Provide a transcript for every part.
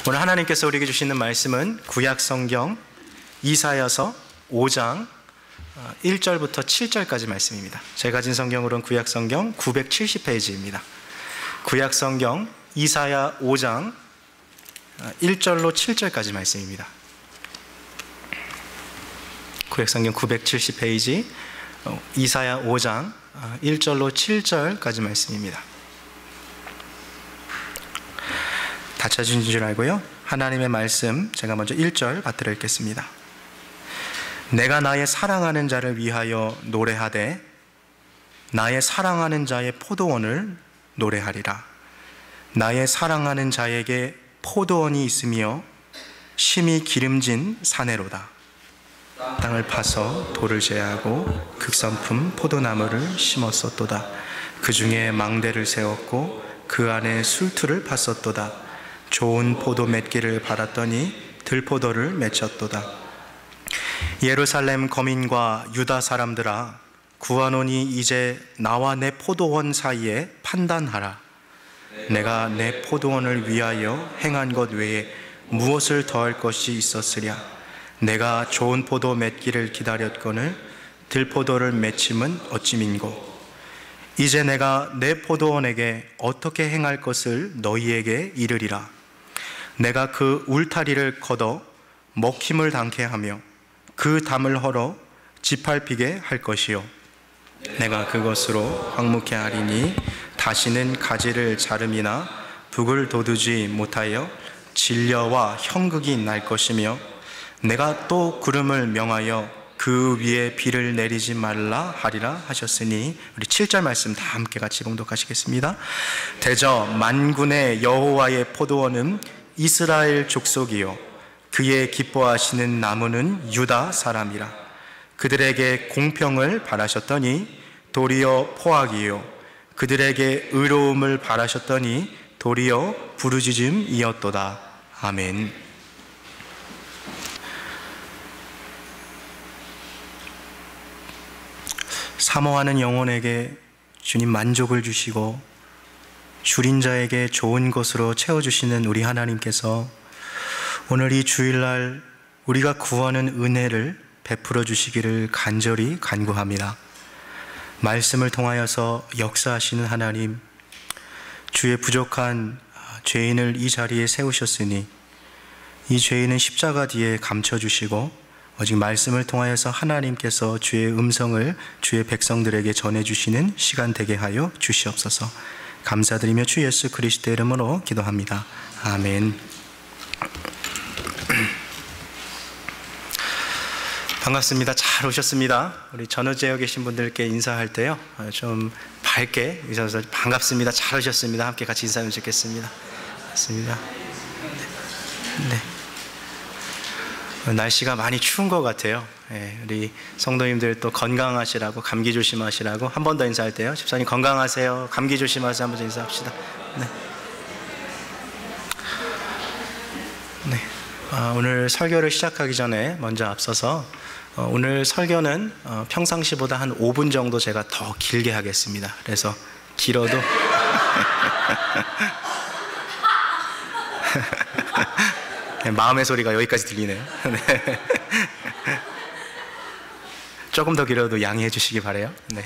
오늘 하나님께서 우리에게 주시는 말씀은 구약성경 이사야서 5장 1절부터 7절까지 말씀입니다. 제가 가진 성경으로는 구약성경 970페이지입니다. 구약성경 이사야 5장 1절로 7절까지 말씀입니다. 구약성경 970페이지 이사야 5장 1절로 7절까지 말씀입니다. 다 찾으신 줄 알고요. 하나님의 말씀 제가 먼저 1절 받들어 읽겠습니다. 내가 나의 사랑하는 자를 위하여 노래하되 나의 사랑하는 자의 포도원을 노래하리라. 나의 사랑하는 자에게 포도원이 있으며 심히 기름진 사내로다. 땅을 파서 돌을 제하고 극선품 포도나무를 심었었도다. 그 중에 망대를 세웠고 그 안에 술틀을 팠었도다. 좋은 포도 맺기를 바랐더니 들포도를 맺혔도다. 예루살렘 거민과 유다 사람들아, 구하노니 이제 나와 내 포도원 사이에 판단하라. 내가 내 포도원을 위하여 행한 것 외에 무엇을 더할 것이 있었으랴. 내가 좋은 포도 맺기를 기다렸거늘 들포도를 맺힘은 어찌민고. 이제 내가 내 포도원에게 어떻게 행할 것을 너희에게 이르리라. 내가 그 울타리를 걷어 먹힘을 당케 하며 그 담을 헐어 짓밟히게 할 것이요. 내가 그것으로 황무케 하리니 다시는 가지를 자름이나 북을 돋우지 못하여 진려와 형극이 날 것이며, 내가 또 구름을 명하여 그 위에 비를 내리지 말라 하리라 하셨으니, 우리 7절 말씀 다 함께 같이 봉독하시겠습니다. 대저 만군의 여호와의 포도원은 이스라엘 족속이요 그의 기뻐하시는 나무는 유다 사람이라. 그들에게 공평을 바라셨더니 도리어 포악이요 그들에게 의로움을 바라셨더니 도리어 부르짖음이었도다. 아멘. 사모하는 영혼에게 주님 만족을 주시고 줄인 자에게 좋은 것으로 채워주시는 우리 하나님께서 오늘 이 주일날 우리가 구하는 은혜를 베풀어 주시기를 간절히 간구합니다. 말씀을 통하여서 역사하시는 하나님, 주의 부족한 죄인을 이 자리에 세우셨으니 이 죄인은 십자가 뒤에 감춰주시고 오직 말씀을 통하여서 하나님께서 주의 음성을 주의 백성들에게 전해주시는 시간 되게 하여 주시옵소서. 감사드리며 주 예수 그리스도의 이름으로 기도합니다. 아멘. 반갑습니다. 잘 오셨습니다. 우리 전우제에 계신 분들께 인사할 때요, 좀 밝게 인사해서 반갑습니다. 잘 오셨습니다. 함께 같이 인사하면 좋겠습니다. 맞습니다. 네. 날씨가 많이 추운 것 같아요. 네, 우리 성도님들 또 건강하시라고, 감기 조심하시라고 한 번 더 인사할 때요, 집사님 건강하세요, 감기 조심하세요, 한번 더 인사합시다. 네. 네. 오늘 설교를 시작하기 전에 먼저 앞서서 오늘 설교는 평상시보다 한 5분 정도 제가 더 길게 하겠습니다. 그래서 길어도 마음의 소리가 여기까지 들리네요. 네. 조금 더 길어도 양해해 주시기 바라요. 네.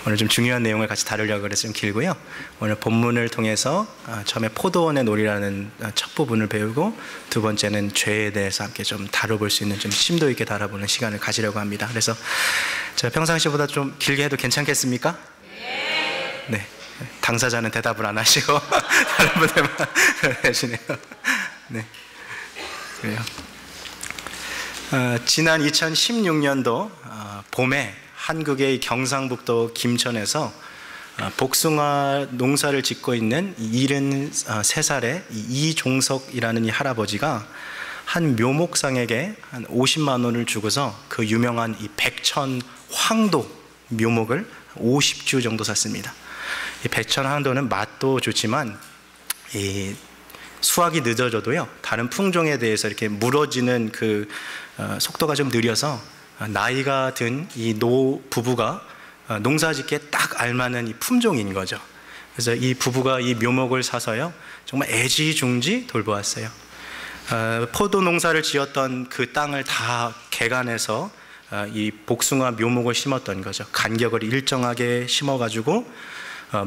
오늘 좀 중요한 내용을 같이 다루려고 그래서 좀 길고요. 오늘 본문을 통해서 처음에 포도원의 놀이라는 첫 부분을 배우고, 두 번째는 죄에 대해서 함께 좀 다뤄볼 수 있는, 좀 심도 있게 다뤄보는 시간을 가지려고 합니다. 그래서 제가 평상시보다 좀 길게 해도 괜찮겠습니까? 네. 당사자는 대답을 안 하시고 다른 분들만 하시네요. 네. 그래요. 지난 2016년도 봄에 한국의 경상북도 김천에서 복숭아 농사를 짓고 있는 73살의 이종석이라는 이 할아버지가 한 묘목상에게 한 50만 원을 주고서 그 유명한 이 백천 황도 묘목을 50주 정도 샀습니다. 이 백천 황도는 맛도 좋지만 이 수확이 늦어져도요, 다른 품종에 대해서 이렇게 물어지는 그 속도가 좀 느려서 나이가 든 이 노 부부가 농사짓기에 딱 알맞은 이 품종인 거죠. 그래서 이 부부가 이 묘목을 사서요, 정말 애지중지 돌보았어요. 포도 농사를 지었던 그 땅을 다 개간해서 이 복숭아 묘목을 심었던 거죠. 간격을 일정하게 심어가지고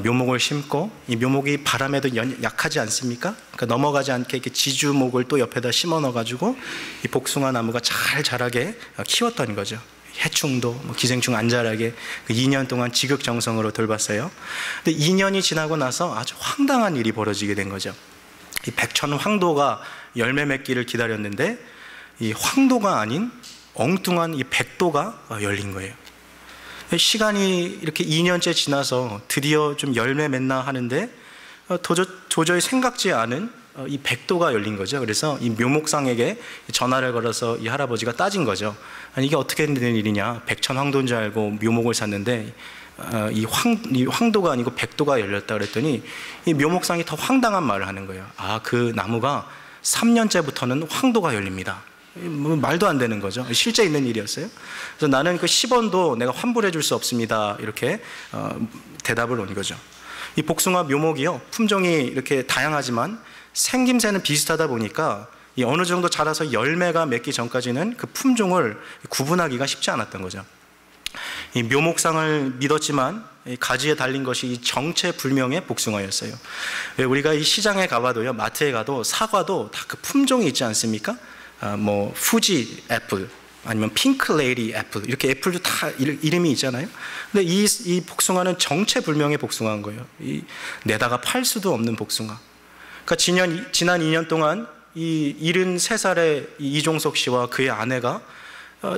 묘목을 심고, 이 묘목이 바람에도 약하지 않습니까? 그러니까 넘어가지 않게 이렇게 지주목을 또 옆에다 심어 넣어가지고 이 복숭아 나무가 잘 자라게 키웠던 거죠. 해충도 기생충 안 자라게 2년 동안 지극정성으로 돌봤어요. 근데 2년이 지나고 나서 아주 황당한 일이 벌어지게 된 거죠. 이 백천 황도가 열매 맺기를 기다렸는데 이 황도가 아닌 엉뚱한 이 백도가 열린 거예요. 시간이 이렇게 2년째 지나서 드디어 좀 열매 맺나 하는데 도저히 생각지 않은 이 백도가 열린 거죠. 그래서 이 묘목상에게 전화를 걸어서 이 할아버지가 따진 거죠. 아니, 이게 어떻게 된 일이냐? 백천황도인 줄 알고 묘목을 샀는데 이 황도가 아니고 백도가 열렸다 그랬더니 이 묘목상이 더 황당한 말을 하는 거예요. 그 나무가 3년째부터는 황도가 열립니다. 말도 안 되는 거죠. 실제 있는 일이었어요. 그래서 나는 그 10원도 내가 환불해 줄 수 없습니다. 이렇게 대답을 온 거죠. 이 복숭아 묘목이요, 품종이 이렇게 다양하지만 생김새는 비슷하다 보니까 이 어느 정도 자라서 열매가 맺기 전까지는 그 품종을 구분하기가 쉽지 않았던 거죠. 이 묘목상을 믿었지만 이 가지에 달린 것이 이 정체불명의 복숭아였어요. 왜 우리가 이 시장에 가봐도요, 마트에 가도 사과도 다 그 품종이 있지 않습니까? 후지 애플, 아니면 핑크 레이디 애플, 이렇게 애플도 다 이름이 있잖아요. 근데 이 복숭아는 정체불명의 복숭아인 거예요. 내다가 팔 수도 없는 복숭아. 그러니까 지난 2년 동안 이 73살의 이종석 씨와 그의 아내가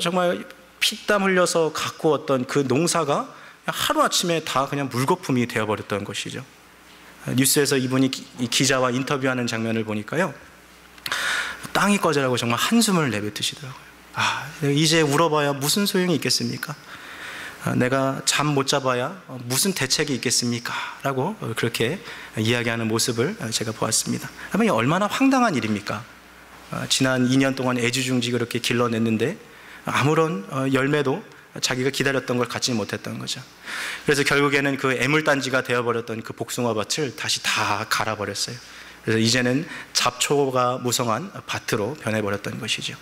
정말 피땀 흘려서 가꾸었던 그 농사가 하루아침에 다 그냥 물거품이 되어버렸던 것이죠. 뉴스에서 이분이 기자와 인터뷰하는 장면을 보니까요, 땅이 꺼져라고 정말 한숨을 내뱉으시더라고요. 이제 울어봐야 무슨 소용이 있겠습니까? 내가 잠 못 자봐야 무슨 대책이 있겠습니까? 라고 그렇게 이야기하는 모습을 제가 보았습니다. 이게 얼마나 황당한 일입니까? 지난 2년 동안 애지중지 그렇게 길러냈는데 아무런 열매도 자기가 기다렸던 걸 갖지 못했던 거죠. 그래서 결국에는 그 애물단지가 되어버렸던 그 복숭아밭을 다시 다 갈아버렸어요. 그래서 이제는 잡초가 무성한 밭으로 변해버렸던 것이죠.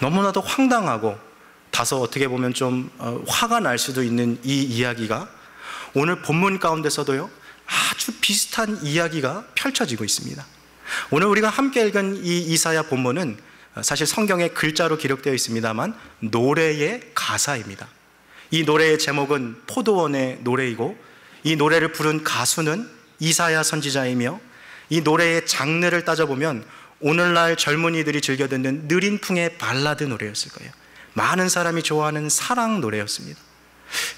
너무나도 황당하고 다소 어떻게 보면 좀 화가 날 수도 있는 이 이야기가 오늘 본문 가운데서도요, 아주 비슷한 이야기가 펼쳐지고 있습니다. 오늘 우리가 함께 읽은 이 이사야 본문은 사실 성경에 글자로 기록되어 있습니다만 노래의 가사입니다. 이 노래의 제목은 포도원의 노래이고, 이 노래를 부른 가수는 이사야 선지자이며, 이 노래의 장르를 따져보면 오늘날 젊은이들이 즐겨 듣는 느린 풍의 발라드 노래였을 거예요. 많은 사람이 좋아하는 사랑 노래였습니다.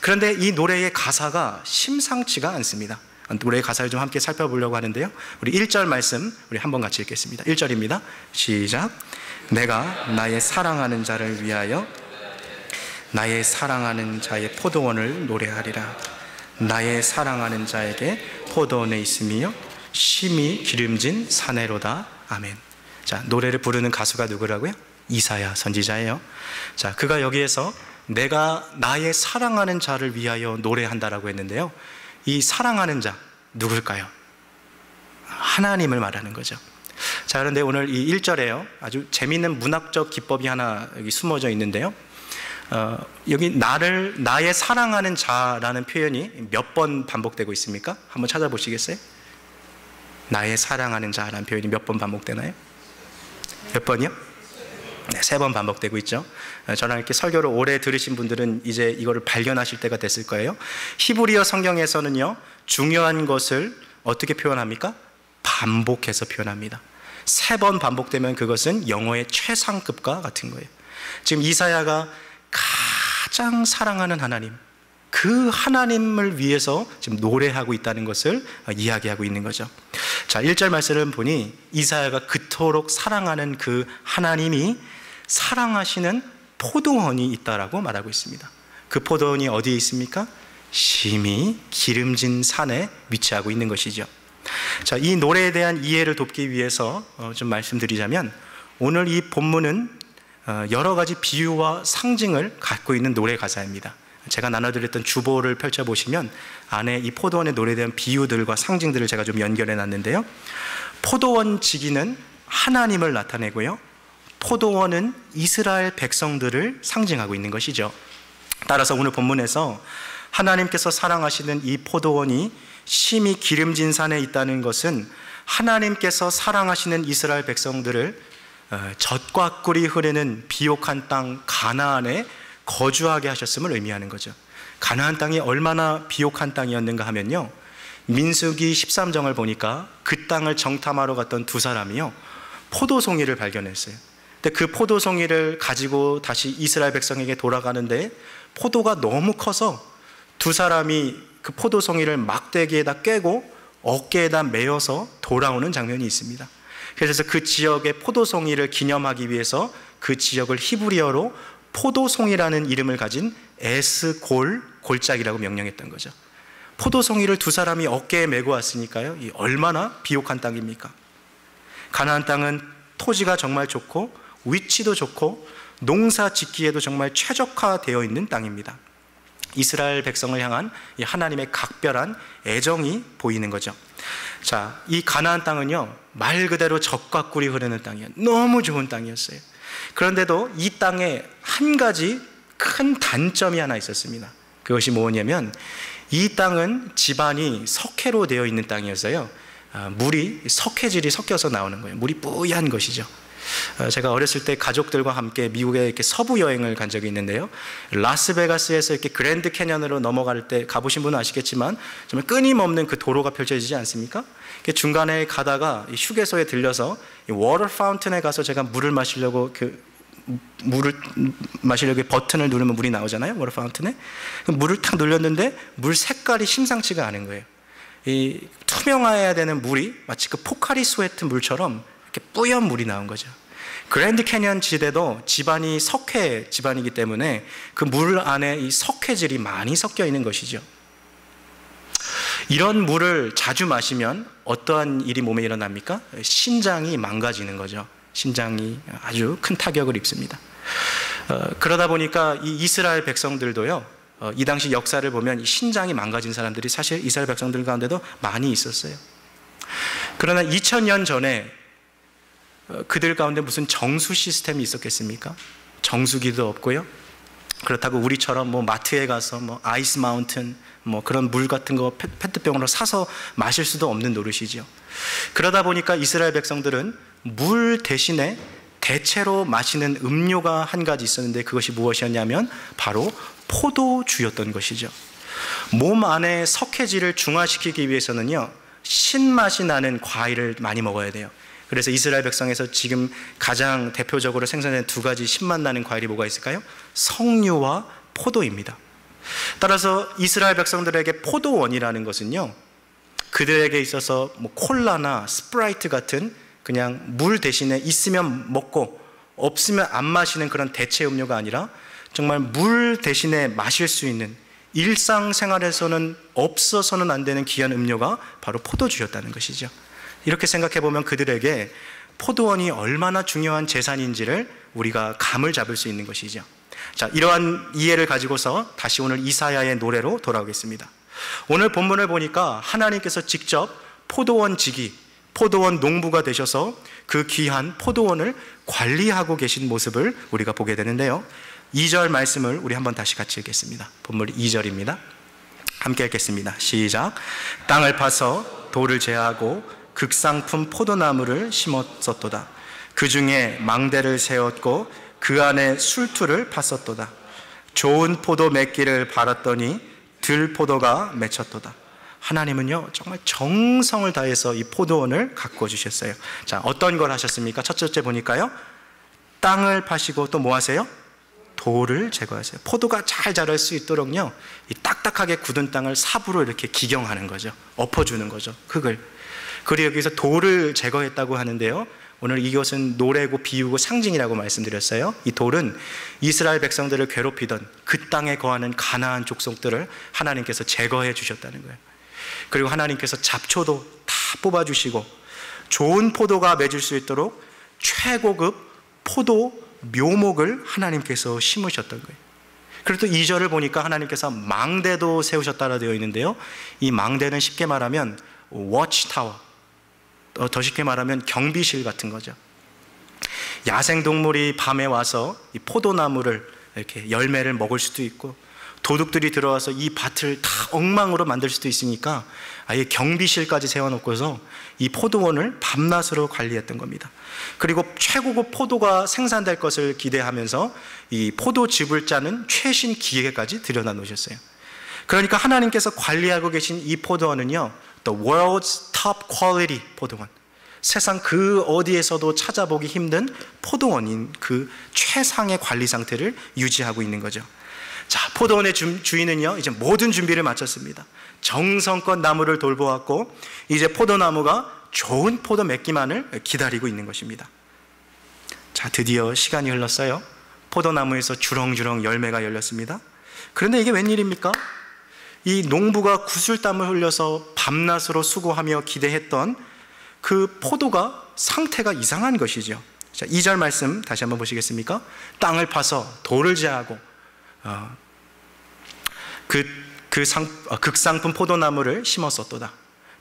그런데 이 노래의 가사가 심상치가 않습니다. 노래의 가사를 좀 함께 살펴보려고 하는데요, 우리 1절 말씀 우리 한번 같이 읽겠습니다. 1절입니다. 시작. 내가 나의 사랑하는 자를 위하여 나의 사랑하는 자의 포도원을 노래하리라. 나의 사랑하는 자에게 포도원에 있으며 심히 기름진 사내로다. 아멘. 자, 노래를 부르는 가수가 누구라고요? 이사야 선지자예요. 자, 그가 여기에서 내가 나의 사랑하는 자를 위하여 노래한다라고 했는데요, 이 사랑하는 자 누굴까요? 하나님을 말하는 거죠. 자, 그런데 오늘 이 1절에요, 아주 재미있는 문학적 기법이 하나 여기 숨어져 있는데요, 여기 나의 사랑하는 자라는 표현이 몇 번 반복되고 있습니까? 한번 찾아보시겠어요? 나의 사랑하는 자라는 표현이 몇 번 반복되나요? 몇 번이요? 네, 3번 반복되고 있죠. 저랑 이렇게 설교를 오래 들으신 분들은 이제 이거를 발견하실 때가 됐을 거예요. 히브리어 성경에서는요, 중요한 것을 어떻게 표현합니까? 반복해서 표현합니다. 3번 반복되면 그것은 영어의 최상급과 같은 거예요. 지금 이사야가 가장 사랑하는 하나님, 그 하나님을 위해서 지금 노래하고 있다는 것을 이야기하고 있는 거죠. 자, 1절 말씀을 보니 이사야가 그토록 사랑하는 그 하나님이 사랑하시는 포도원이 있다라고 말하고 있습니다. 그 포도원이 어디에 있습니까? 심히 기름진 산에 위치하고 있는 것이죠. 자, 이 노래에 대한 이해를 돕기 위해서 좀 말씀드리자면, 오늘 이 본문은 여러 가지 비유와 상징을 갖고 있는 노래 가사입니다. 제가 나눠드렸던 주보를 펼쳐보시면 안에 이 포도원의 노래에 대한 비유들과 상징들을 제가 좀 연결해 놨는데요. 포도원 지기는 하나님을 나타내고요, 포도원은 이스라엘 백성들을 상징하고 있는 것이죠. 따라서 오늘 본문에서 하나님께서 사랑하시는 이 포도원이 심히 기름진 산에 있다는 것은 하나님께서 사랑하시는 이스라엘 백성들을 젖과 꿀이 흐르는 비옥한 땅 가나안에 거주하게 하셨음을 의미하는 거죠. 가나안 땅이 얼마나 비옥한 땅이었는가 하면요, 민수기 13장을 보니까 그 땅을 정탐하러 갔던 두 사람이요, 포도송이를 발견했어요. 근데 그 포도송이를 가지고 다시 이스라엘 백성에게 돌아가는데 포도가 너무 커서 두 사람이 그 포도송이를 막대기에다 꿰고 어깨에다 메어서 돌아오는 장면이 있습니다. 그래서 그 지역의 포도송이를 기념하기 위해서 그 지역을 히브리어로 포도송이라는 이름을 가진 에스골, 골짜기라고 명명했던 거죠. 포도송이를 두 사람이 어깨에 메고 왔으니까요, 이 얼마나 비옥한 땅입니까? 가나안 땅은 토지가 정말 좋고 위치도 좋고 농사 짓기에도 정말 최적화되어 있는 땅입니다. 이스라엘 백성을 향한 이 하나님의 각별한 애정이 보이는 거죠. 자, 이 가나안 땅은요, 말 그대로 젖과 꿀이 흐르는 땅이에요. 너무 좋은 땅이었어요. 그런데도 이 땅에 한 가지 큰 단점이 하나 있었습니다. 그것이 뭐냐면 이 땅은 지반이 석회로 되어 있는 땅이어서요, 물이 석회질이 섞여서 나오는 거예요. 물이 뿌연 것이죠. 제가 어렸을 때 가족들과 함께 미국에 이렇게 서부 여행을 간 적이 있는데요, 라스베가스에서 이렇게 그랜드 캐년으로 넘어갈 때 가보신 분은 아시겠지만 정말 끊임없는 그 도로가 펼쳐지지 않습니까? 중간에 가다가 휴게소에 들려서 워터 파운틴에 가서 제가 물을 마시려고 버튼을 누르면 물이 나오잖아요, 워터 파운틴에. 물을 탁 눌렸는데 물 색깔이 심상치가 않은 거예요. 이 투명해야 되는 물이 마치 그 포카리 스웨트 물처럼 이렇게 뿌연 물이 나온 거죠. 그랜드 캐년 지대도 지반이 석회 지반이기 때문에 그 물 안에 이 석회질이 많이 섞여 있는 것이죠. 이런 물을 자주 마시면 어떠한 일이 몸에 일어납니까? 신장이 망가지는 거죠. 신장이 아주 큰 타격을 입습니다. 그러다 보니까 이 이스라엘 백성들도요, 이 당시 역사를 보면 신장이 망가진 사람들이 사실 이스라엘 백성들 가운데도 많이 있었어요. 그러나 2000년 전에 그들 가운데 무슨 정수 시스템이 있었겠습니까? 정수기도 없고요, 그렇다고 우리처럼 뭐 마트에 가서 뭐 아이스 마운틴 뭐 그런 물 같은 거 페트병으로 사서 마실 수도 없는 노릇이죠. 그러다 보니까 이스라엘 백성들은 물 대신에 대체로 마시는 음료가 한 가지 있었는데 그것이 무엇이었냐면 바로 포도주였던 것이죠. 몸 안에 석회질을 중화시키기 위해서는요, 신맛이 나는 과일을 많이 먹어야 돼요. 그래서 이스라엘 백성에서 지금 가장 대표적으로 생산된 두 가지 신맛 나는 과일이 뭐가 있을까요? 석류와 포도입니다. 따라서 이스라엘 백성들에게 포도원이라는 것은요, 그들에게 있어서 뭐 콜라나 스프라이트 같은 그냥 물 대신에 있으면 먹고 없으면 안 마시는 그런 대체 음료가 아니라 정말 물 대신에 마실 수 있는, 일상생활에서는 없어서는 안 되는 귀한 음료가 바로 포도주였다는 것이죠. 이렇게 생각해 보면 그들에게 포도원이 얼마나 중요한 재산인지를 우리가 감을 잡을 수 있는 것이죠. 자, 이러한 이해를 가지고서 다시 오늘 이사야의 노래로 돌아오겠습니다. 오늘 본문을 보니까 하나님께서 직접 포도원 지기, 포도원 농부가 되셔서 그 귀한 포도원을 관리하고 계신 모습을 우리가 보게 되는데요, 2절 말씀을 우리 한번 다시 같이 읽겠습니다. 본문 2절입니다. 함께 읽겠습니다. 시작. 땅을 파서 돌을 제하고 극상품 포도나무를 심었었도다. 그 중에 망대를 세웠고 그 안에 술투를 팠었도다. 좋은 포도 맺기를 바랐더니 들포도가 맺혔도다. 하나님은요, 정말 정성을 다해서 이 포도원을 가꾸어 주셨어요. 자, 어떤 걸 하셨습니까? 첫째 보니까요, 땅을 파시고 또 뭐 하세요? 돌을 제거하세요. 포도가 잘 자랄 수 있도록요, 이 딱딱하게 굳은 땅을 삽으로 이렇게 기경하는 거죠. 엎어주는 거죠, 흙을. 그리고 여기서 돌을 제거했다고 하는데요, 오늘 이것은 노래고 비유고 상징이라고 말씀드렸어요. 이 돌은 이스라엘 백성들을 괴롭히던 그 땅에 거하는 가나안 족속들을 하나님께서 제거해 주셨다는 거예요. 그리고 하나님께서 잡초도 다 뽑아주시고 좋은 포도가 맺을 수 있도록 최고급 포도 묘목을 하나님께서 심으셨던 거예요. 그리고 또 2절을 보니까 하나님께서 망대도 세우셨다라 되어 있는데요, 이 망대는 쉽게 말하면 워치타워, 더 쉽게 말하면 경비실 같은 거죠. 야생동물이 밤에 와서 이 포도나무를 이렇게 열매를 먹을 수도 있고, 도둑들이 들어와서 이 밭을 다 엉망으로 만들 수도 있으니까 아예 경비실까지 세워놓고서 이 포도원을 밤낮으로 관리했던 겁니다. 그리고 최고급 포도가 생산될 것을 기대하면서 이 포도즙을 짜는 최신 기계까지 들여다 놓으셨어요. 그러니까 하나님께서 관리하고 계신 이 포도원은요, The world's top quality 포도원, 세상 그 어디에서도 찾아보기 힘든 포도원인 그 최상의 관리 상태를 유지하고 있는 거죠. 자, 포도원의 주인은요, 이제 모든 준비를 마쳤습니다. 정성껏 나무를 돌보았고, 이제 포도나무가 좋은 포도 맺기만을 기다리고 있는 것입니다. 자, 드디어 시간이 흘렀어요. 포도나무에서 주렁주렁 열매가 열렸습니다. 그런데 이게 웬일입니까? 이 농부가 구슬땀을 흘려서 밤낮으로 수고하며 기대했던 그 포도가 상태가 이상한 것이죠. 자, 2절 말씀 다시 한번 보시겠습니까? 땅을 파서 돌을 제하고 극상품 포도나무를 심었었도다.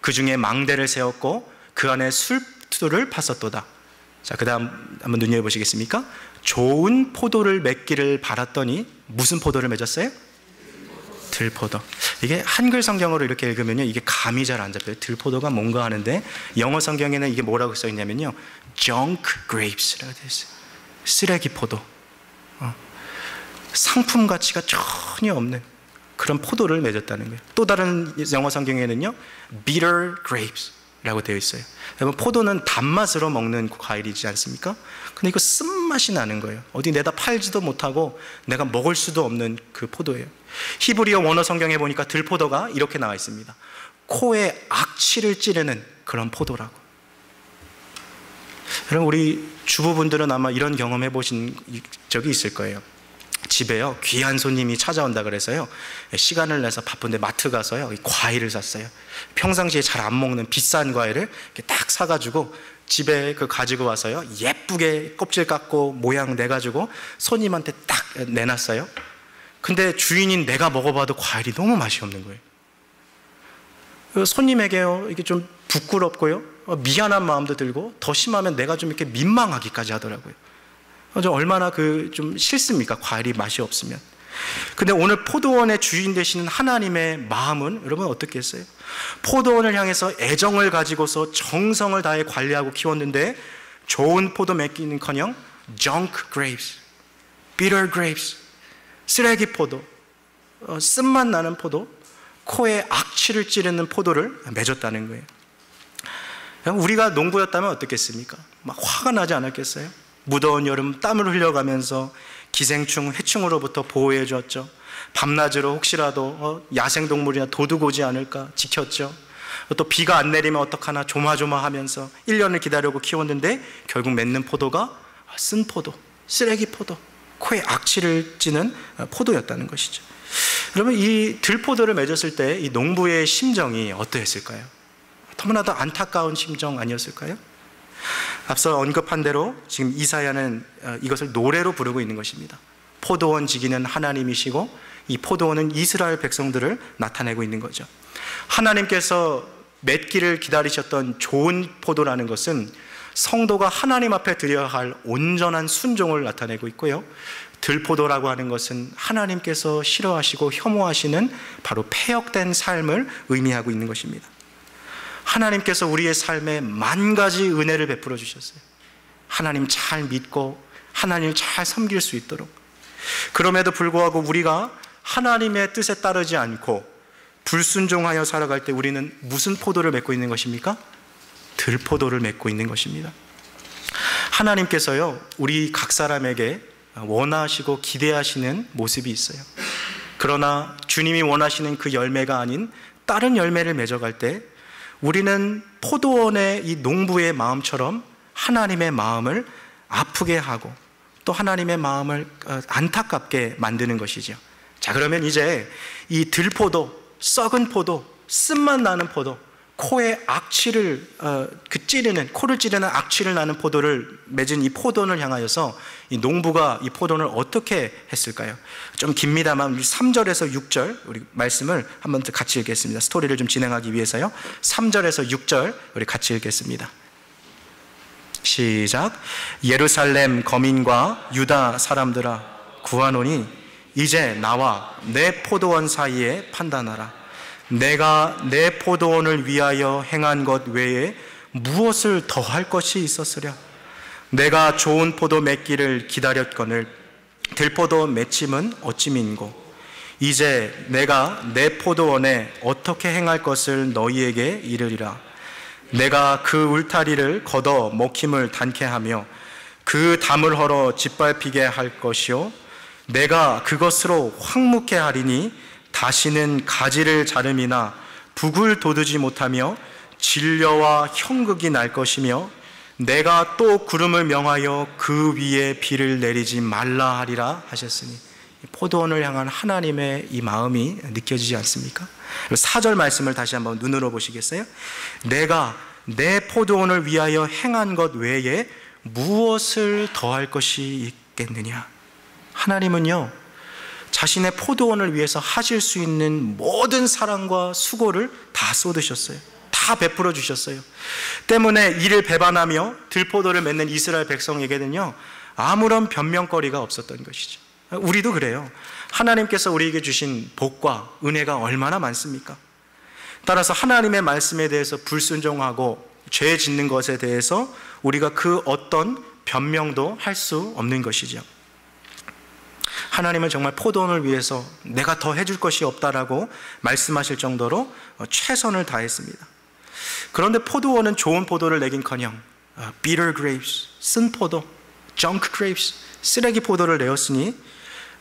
그 중에 망대를 세웠고 그 안에 술두를 팠었도다. 자, 그 다음 한번 눈여겨보시겠습니까? 좋은 포도를 맺기를 바랐더니 무슨 포도를 맺었어요? 들포도. 이게 한글 성경으로 이렇게 읽으면요, 이게 감이 잘 안 잡혀요. 들포도가 뭔가 하는데, 영어 성경에는 이게 뭐라고 써 있냐면요, junk grapes라고 되어 있어요. 쓰레기 포도. 상품 가치가 전혀 없는 그런 포도를 맺었다는 거예요. 또 다른 영어 성경에는요, bitter grapes라고 되어 있어요. 여러분, 포도는 단맛으로 먹는 과일이지 않습니까? 근데 이거 쓴맛이 나는 거예요. 어디 내다 팔지도 못하고 내가 먹을 수도 없는 그 포도예요. 히브리어 원어 성경에 보니까 들포도가 이렇게 나와 있습니다. 코에 악취를 찌르는 그런 포도라고. 여러분, 우리 주부분들은 아마 이런 경험해 보신 적이 있을 거예요. 집에요, 귀한 손님이 찾아온다 그래서요, 시간을 내서 바쁜데 마트 가서요, 과일을 샀어요. 평상시에 잘 안 먹는 비싼 과일을 이렇게 딱 사가지고 집에 가지고 와서요, 예쁘게 껍질 깎고 모양 내가지고 손님한테 딱 내놨어요. 근데 주인인 내가 먹어봐도 과일이 너무 맛이 없는 거예요. 손님에게요, 이게 좀 부끄럽고요, 미안한 마음도 들고, 더 심하면 내가 좀 이렇게 민망하기까지 하더라고요. 얼마나 좀 싫습니까? 과일이 맛이 없으면. 근데 오늘 포도원의 주인 되시는 하나님의 마음은 여러분 어떻게 했어요? 포도원을 향해서 애정을 가지고서 정성을 다해 관리하고 키웠는데, 좋은 포도 맺기는커녕 junk grapes, bitter grapes, 쓰레기 포도, 쓴맛 나는 포도, 코에 악취를 찌르는 포도를 맺었다는 거예요. 우리가 농부였다면 어떻겠습니까? 막 화가 나지 않았겠어요? 무더운 여름 땀을 흘려가면서 기생충, 해충으로부터 보호해 주었죠. 밤낮으로 혹시라도 야생동물이나 도둑 오지 않을까 지켰죠. 또 비가 안 내리면 어떡하나 조마조마하면서 1년을 기다리고 키웠는데, 결국 맺는 포도가 쓴 포도, 쓰레기 포도, 코에 악취를 찌는 포도였다는 것이죠. 여러분, 이 들포도를 맺었을 때 이 농부의 심정이 어떠했을까요? 너무나도 안타까운 심정 아니었을까요? 앞서 언급한 대로 지금 이사야는 이것을 노래로 부르고 있는 것입니다. 포도원 지기는 하나님이시고 이 포도원은 이스라엘 백성들을 나타내고 있는 거죠. 하나님께서 맺기를 기다리셨던 좋은 포도라는 것은 성도가 하나님 앞에 드려야 할 온전한 순종을 나타내고 있고요, 들포도라고 하는 것은 하나님께서 싫어하시고 혐오하시는 바로 패역된 삶을 의미하고 있는 것입니다. 하나님께서 우리의 삶에 만 가지 은혜를 베풀어 주셨어요. 하나님 잘 믿고 하나님을 잘 섬길 수 있도록. 그럼에도 불구하고 우리가 하나님의 뜻에 따르지 않고 불순종하여 살아갈 때 우리는 무슨 포도를 맺고 있는 것입니까? 들포도를 맺고 있는 것입니다. 하나님께서요, 우리 각 사람에게 원하시고 기대하시는 모습이 있어요. 그러나 주님이 원하시는 그 열매가 아닌 다른 열매를 맺어갈 때 우리는 포도원의 이 농부의 마음처럼 하나님의 마음을 아프게 하고 또 하나님의 마음을 안타깝게 만드는 것이죠. 자, 그러면 이제 이 들포도, 썩은 포도, 쓴맛 나는 포도, 코에 악취를 코를 찌르는 악취를 나는 포도를 맺은 이 포도원을 향하여서 이 농부가 이 포도원을 어떻게 했을까요? 좀 깁니다만 3절에서 6절 우리 말씀을 한번 더 같이 읽겠습니다. 스토리를 좀 진행하기 위해서요. 3절에서 6절 우리 같이 읽겠습니다. 시작. 예루살렘 거민과 유다 사람들아, 구하노니 이제 나와 내 포도원 사이에 판단하라. 내가 내 포도원을 위하여 행한 것 외에 무엇을 더할 것이 있었으랴. 내가 좋은 포도 맺기를 기다렸거늘 들포도 맺힘은 어찌 민고. 이제 내가 내 포도원에 어떻게 행할 것을 너희에게 이르리라. 내가 그 울타리를 걷어 먹힘을 닳게 하며 그 담을 헐어 짓밟히게 할 것이요, 내가 그것으로 황무케 하리니 다시는 가지를 자름이나 북을 돋우지 못하며 진려와 형극이 날 것이며, 내가 또 구름을 명하여 그 위에 비를 내리지 말라 하리라 하셨으니. 포도원을 향한 하나님의 이 마음이 느껴지지 않습니까? 4절 말씀을 다시 한번 눈으로 보시겠어요? 내가 내 포도원을 위하여 행한 것 외에 무엇을 더할 것이 있겠느냐. 하나님은요, 자신의 포도원을 위해서 하실 수 있는 모든 사랑과 수고를 다 쏟으셨어요. 다 베풀어 주셨어요. 때문에 이를 배반하며 들포도를 맺는 이스라엘 백성에게는요, 아무런 변명거리가 없었던 것이죠. 우리도 그래요. 하나님께서 우리에게 주신 복과 은혜가 얼마나 많습니까? 따라서 하나님의 말씀에 대해서 불순종하고 죄 짓는 것에 대해서 우리가 그 어떤 변명도 할 수 없는 것이죠. 하나님은 정말 포도원을 위해서 내가 더 해줄 것이 없다라고 말씀하실 정도로 최선을 다했습니다. 그런데 포도원은 좋은 포도를 내긴커녕 bitter grapes, 쓴 포도, junk grapes, 쓰레기 포도를 내었으니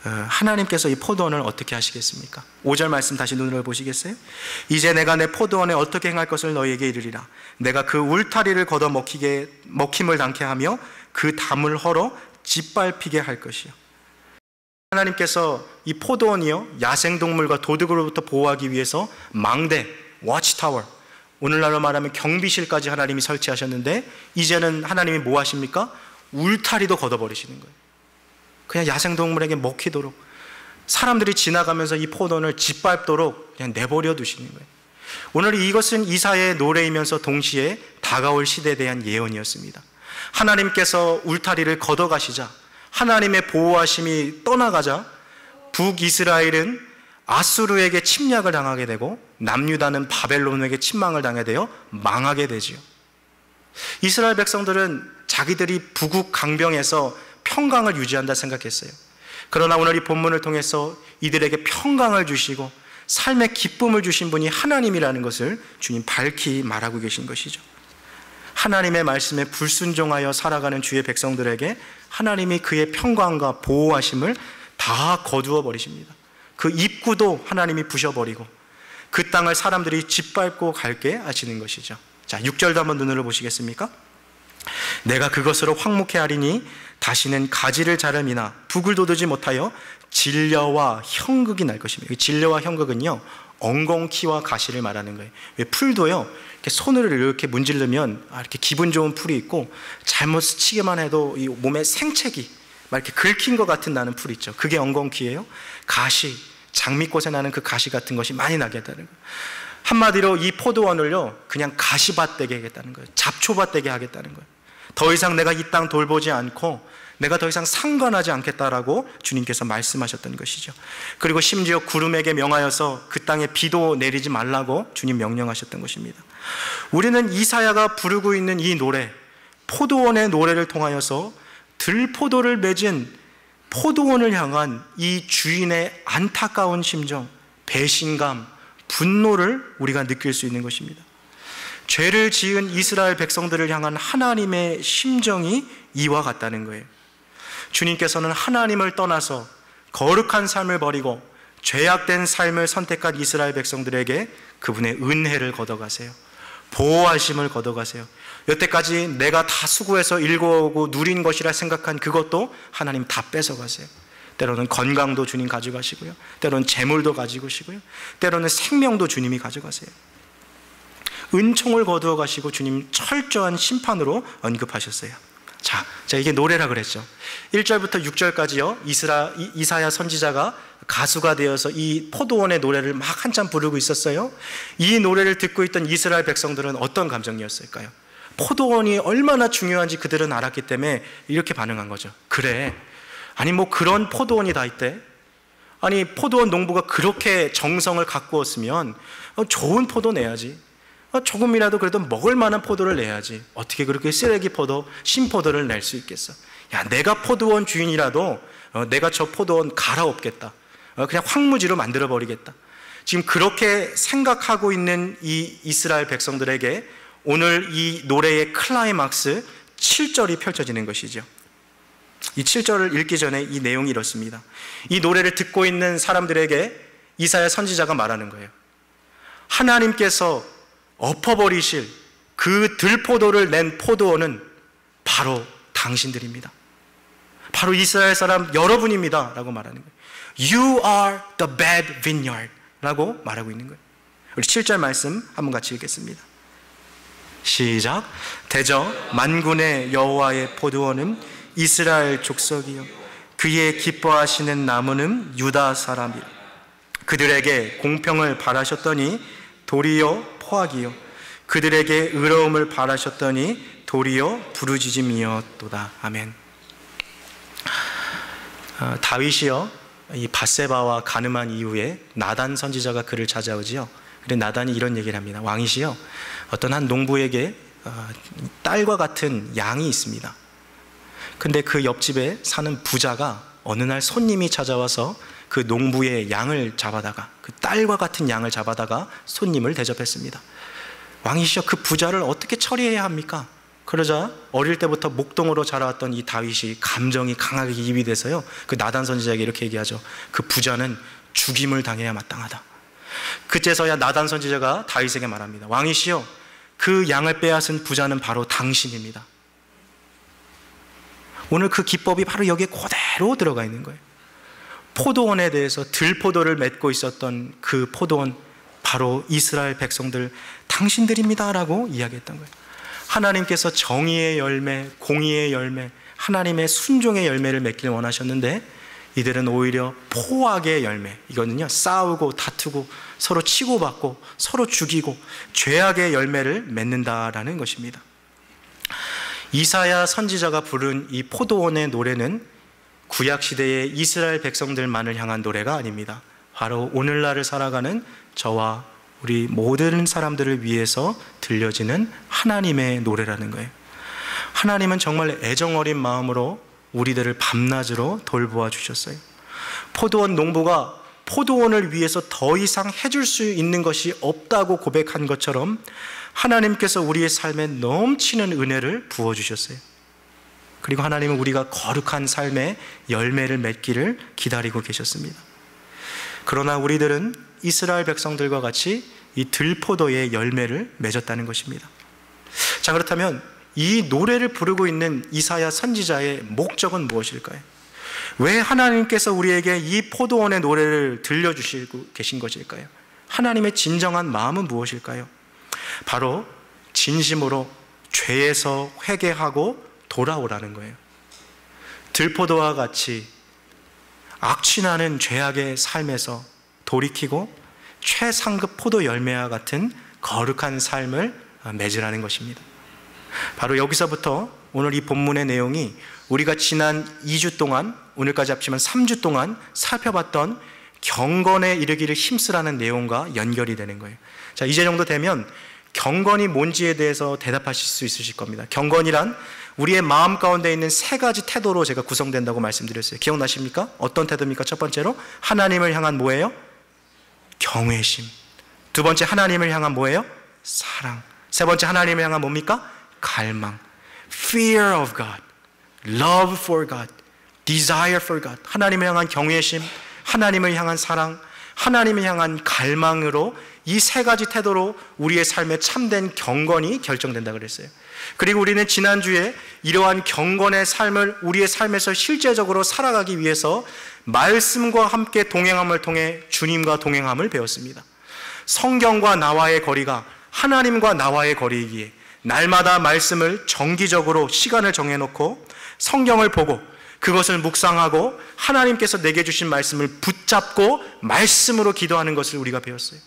하나님께서 이 포도원을 어떻게 하시겠습니까? 5절 말씀 다시 눈으로 보시겠어요? 이제 내가 내 포도원에 어떻게 행할 것을 너희에게 이르리라. 내가 그 울타리를 걷어 먹힘을 당케 하며 그 담을 헐어 짓밟히게 할 것이요. 하나님께서 이 포도원이요, 야생동물과 도둑으로부터 보호하기 위해서 망대, 워치타워, 오늘날로 말하면 경비실까지 하나님이 설치하셨는데, 이제는 하나님이 뭐 하십니까? 울타리도 걷어버리시는 거예요. 그냥 야생동물에게 먹히도록, 사람들이 지나가면서 이 포도원을 짓밟도록 그냥 내버려 두시는 거예요. 오늘 이것은 이사야의 노래이면서 동시에 다가올 시대에 대한 예언이었습니다. 하나님께서 울타리를 걷어가시자, 하나님의 보호하심이 떠나가자 북이스라엘은 아수르에게 침략을 당하게 되고 남유다는 바벨론에게 침망을 당하게 되어 망하게 되지요. 이스라엘 백성들은 자기들이 북국 강병에서 평강을 유지한다 생각했어요. 그러나 오늘 이 본문을 통해서 이들에게 평강을 주시고 삶의 기쁨을 주신 분이 하나님이라는 것을 주님 밝히 말하고 계신 것이죠. 하나님의 말씀에 불순종하여 살아가는 주의 백성들에게 하나님이 그의 평강과 보호하심을 다 거두어 버리십니다. 그 입구도 하나님이 부셔버리고 그 땅을 사람들이 짓밟고 갈게 하시는 것이죠. 자, 6절도 한번 눈으로 보시겠습니까? 내가 그것으로 황무케 하리니 다시는 가지를 자름이나 북을 돋우지 못하여 진려와 형극이 날 것입니다. 진려와 형극은요, 엉겅퀴와 가시를 말하는 거예요. 왜 풀도요, 이렇게 손으로 이렇게 문지르면 이렇게 기분 좋은 풀이 있고, 잘못 스치기만 해도 이 몸에 생채기, 막 이렇게 긁힌 것 같은 나는 풀 있죠. 그게 엉겅퀴예요. 가시, 장미꽃에 나는 그 가시 같은 것이 많이 나겠다는 거예요. 한마디로 이 포도원을요, 그냥 가시밭 되게 하겠다는 거예요. 잡초밭 되게 하겠다는 거예요. 더 이상 내가 이 땅 돌보지 않고 내가 더 이상 상관하지 않겠다라고 주님께서 말씀하셨던 것이죠. 그리고 심지어 구름에게 명하여서 그 땅에 비도 내리지 말라고 주님 명령하셨던 것입니다. 우리는 이사야가 부르고 있는 이 노래, 포도원의 노래를 통하여서 들포도를 맺은 포도원을 향한 이 주인의 안타까운 심정, 배신감, 분노를 우리가 느낄 수 있는 것입니다. 죄를 지은 이스라엘 백성들을 향한 하나님의 심정이 이와 같다는 거예요. 주님께서는 하나님을 떠나서 거룩한 삶을 버리고 죄악된 삶을 선택한 이스라엘 백성들에게 그분의 은혜를 걷어가세요. 보호하심을 걷어가세요. 여태까지 내가 다 수고해서 일궈오고 누린 것이라 생각한 그것도 하나님 다 뺏어가세요. 때로는 건강도 주님 가져가시고요, 때로는 재물도 가지고시고요, 때로는 생명도 주님이 가져가세요. 은총을 거두어 가시고 주님 철저한 심판으로 언급하셨어요. 자, 이게 노래라 그랬죠. 1절부터 6절까지요. 이사야 선지자가 가수가 되어서 이 포도원의 노래를 막 한참 부르고 있었어요. 이 노래를 듣고 있던 이스라엘 백성들은 어떤 감정이었을까요? 포도원이 얼마나 중요한지 그들은 알았기 때문에 이렇게 반응한 거죠. 그래, 아니 뭐 그런 포도원이 다 있대? 아니 포도원 농부가 그렇게 정성을 가꾸었으면 좋은 포도 내야지. 조금이라도 그래도 먹을 만한 포도를 내야지. 어떻게 그렇게 쓰레기 포도, 신포도를 낼 수 있겠어? 야, 내가 포도원 주인이라도 내가 저 포도원 갈아엎겠다. 그냥 황무지로 만들어버리겠다. 지금 그렇게 생각하고 있는 이 이스라엘 백성들에게 오늘 이 노래의 클라이막스 7절이 펼쳐지는 것이죠. 이 7절을 읽기 전에 이 내용이 이렇습니다. 이 노래를 듣고 있는 사람들에게 이사야 선지자가 말하는 거예요. 하나님께서 엎어버리실 그 들포도를 낸 포도원은 바로 당신들입니다. 바로 이스라엘 사람 여러분입니다 라고 말하는 거예요. You are the bad vineyard 라고 말하고 있는 거예요. 우리 7절 말씀 한번 같이 읽겠습니다. 시작. 대저 만군의 여호와의 포도원은 이스라엘 족속이요 그의 기뻐하시는 나무는 유다 사람이요 그들에게 공평을 바라셨더니 도리어 포악이요 그들에게 의로움을 바라셨더니 도리어 부르짖음이었도다. 아멘. 다윗이요 이 밧세바와 간음한 이후에 나단 선지자가 그를 찾아오지요. 그런데 나단이 이런 얘기를 합니다. 왕이시여, 어떤 한 농부에게 딸과 같은 양이 있습니다. 근데 그 옆집에 사는 부자가 어느 날 손님이 찾아와서 그 농부의 양을 잡아다가, 그 딸과 같은 양을 잡아다가 손님을 대접했습니다. 왕이시여, 그 부자를 어떻게 처리해야 합니까? 그러자 어릴 때부터 목동으로 자라왔던 이 다윗이 감정이 강하게 이입이 돼서요, 그 나단 선지자에게 이렇게 얘기하죠. 그 부자는 죽임을 당해야 마땅하다. 그제서야 나단 선지자가 다윗에게 말합니다. 왕이시여, 그 양을 빼앗은 부자는 바로 당신입니다. 오늘 그 기법이 바로 여기에 그대로 들어가 있는 거예요. 포도원에 대해서 들포도를 맺고 있었던 그 포도원, 바로 이스라엘 백성들 당신들입니다 라고 이야기했던 거예요. 하나님께서 정의의 열매, 공의의 열매, 하나님의 순종의 열매를 맺길 원하셨는데 이들은 오히려 포악의 열매, 이거는요 싸우고 다투고 서로 치고받고 서로 죽이고 죄악의 열매를 맺는다라는 것입니다. 이사야 선지자가 부른 이 포도원의 노래는 구약시대의 이스라엘 백성들만을 향한 노래가 아닙니다. 바로 오늘날을 살아가는 저와 우리 모든 사람들을 위해서 들려지는 하나님의 노래라는 거예요. 하나님은 정말 애정어린 마음으로 우리들을 밤낮으로 돌보아 주셨어요. 포도원 농부가 포도원을 위해서 더 이상 해줄 수 있는 것이 없다고 고백한 것처럼 하나님께서 우리의 삶에 넘치는 은혜를 부어주셨어요. 그리고 하나님은 우리가 거룩한 삶의 열매를 맺기를 기다리고 계셨습니다. 그러나 우리들은 이스라엘 백성들과 같이 이 들포도의 열매를 맺었다는 것입니다. 자, 그렇다면 이 노래를 부르고 있는 이사야 선지자의 목적은 무엇일까요? 왜 하나님께서 우리에게 이 포도원의 노래를 들려주시고 계신 것일까요? 하나님의 진정한 마음은 무엇일까요? 바로 진심으로 죄에서 회개하고 돌아오라는 거예요. 들포도와 같이 악취나는 죄악의 삶에서 돌이키고 최상급 포도 열매와 같은 거룩한 삶을 맺으라는 것입니다. 바로 여기서부터 오늘 이 본문의 내용이 우리가 지난 2주 동안, 오늘까지 합치면 3주 동안 살펴봤던 경건에 이르기를 힘쓰라는 내용과 연결이 되는 거예요. 자, 이제 정도 되면 경건이 뭔지에 대해서 대답하실 수 있으실 겁니다. 경건이란 우리의 마음 가운데 있는 세 가지 태도로 제가 구성된다고 말씀드렸어요. 기억나십니까? 어떤 태도입니까? 첫 번째로 하나님을 향한 뭐예요? 경외심. 두 번째 하나님을 향한 뭐예요? 사랑. 세 번째 하나님을 향한 뭡니까? 갈망. Fear of God, love for God, desire for God. 하나님을 향한 경외심, 하나님을 향한 사랑, 하나님을 향한 갈망으로 이 세 가지 태도로 우리의 삶에 참된 경건이 결정된다 그랬어요. 그리고 우리는 지난주에 이러한 경건의 삶을 우리의 삶에서 실제적으로 살아가기 위해서 말씀과 함께 동행함을 통해 주님과 동행함을 배웠습니다. 성경과 나와의 거리가 하나님과 나와의 거리이기에 날마다 말씀을 정기적으로 시간을 정해놓고 성경을 보고 그것을 묵상하고 하나님께서 내게 주신 말씀을 붙잡고 말씀으로 기도하는 것을 우리가 배웠어요.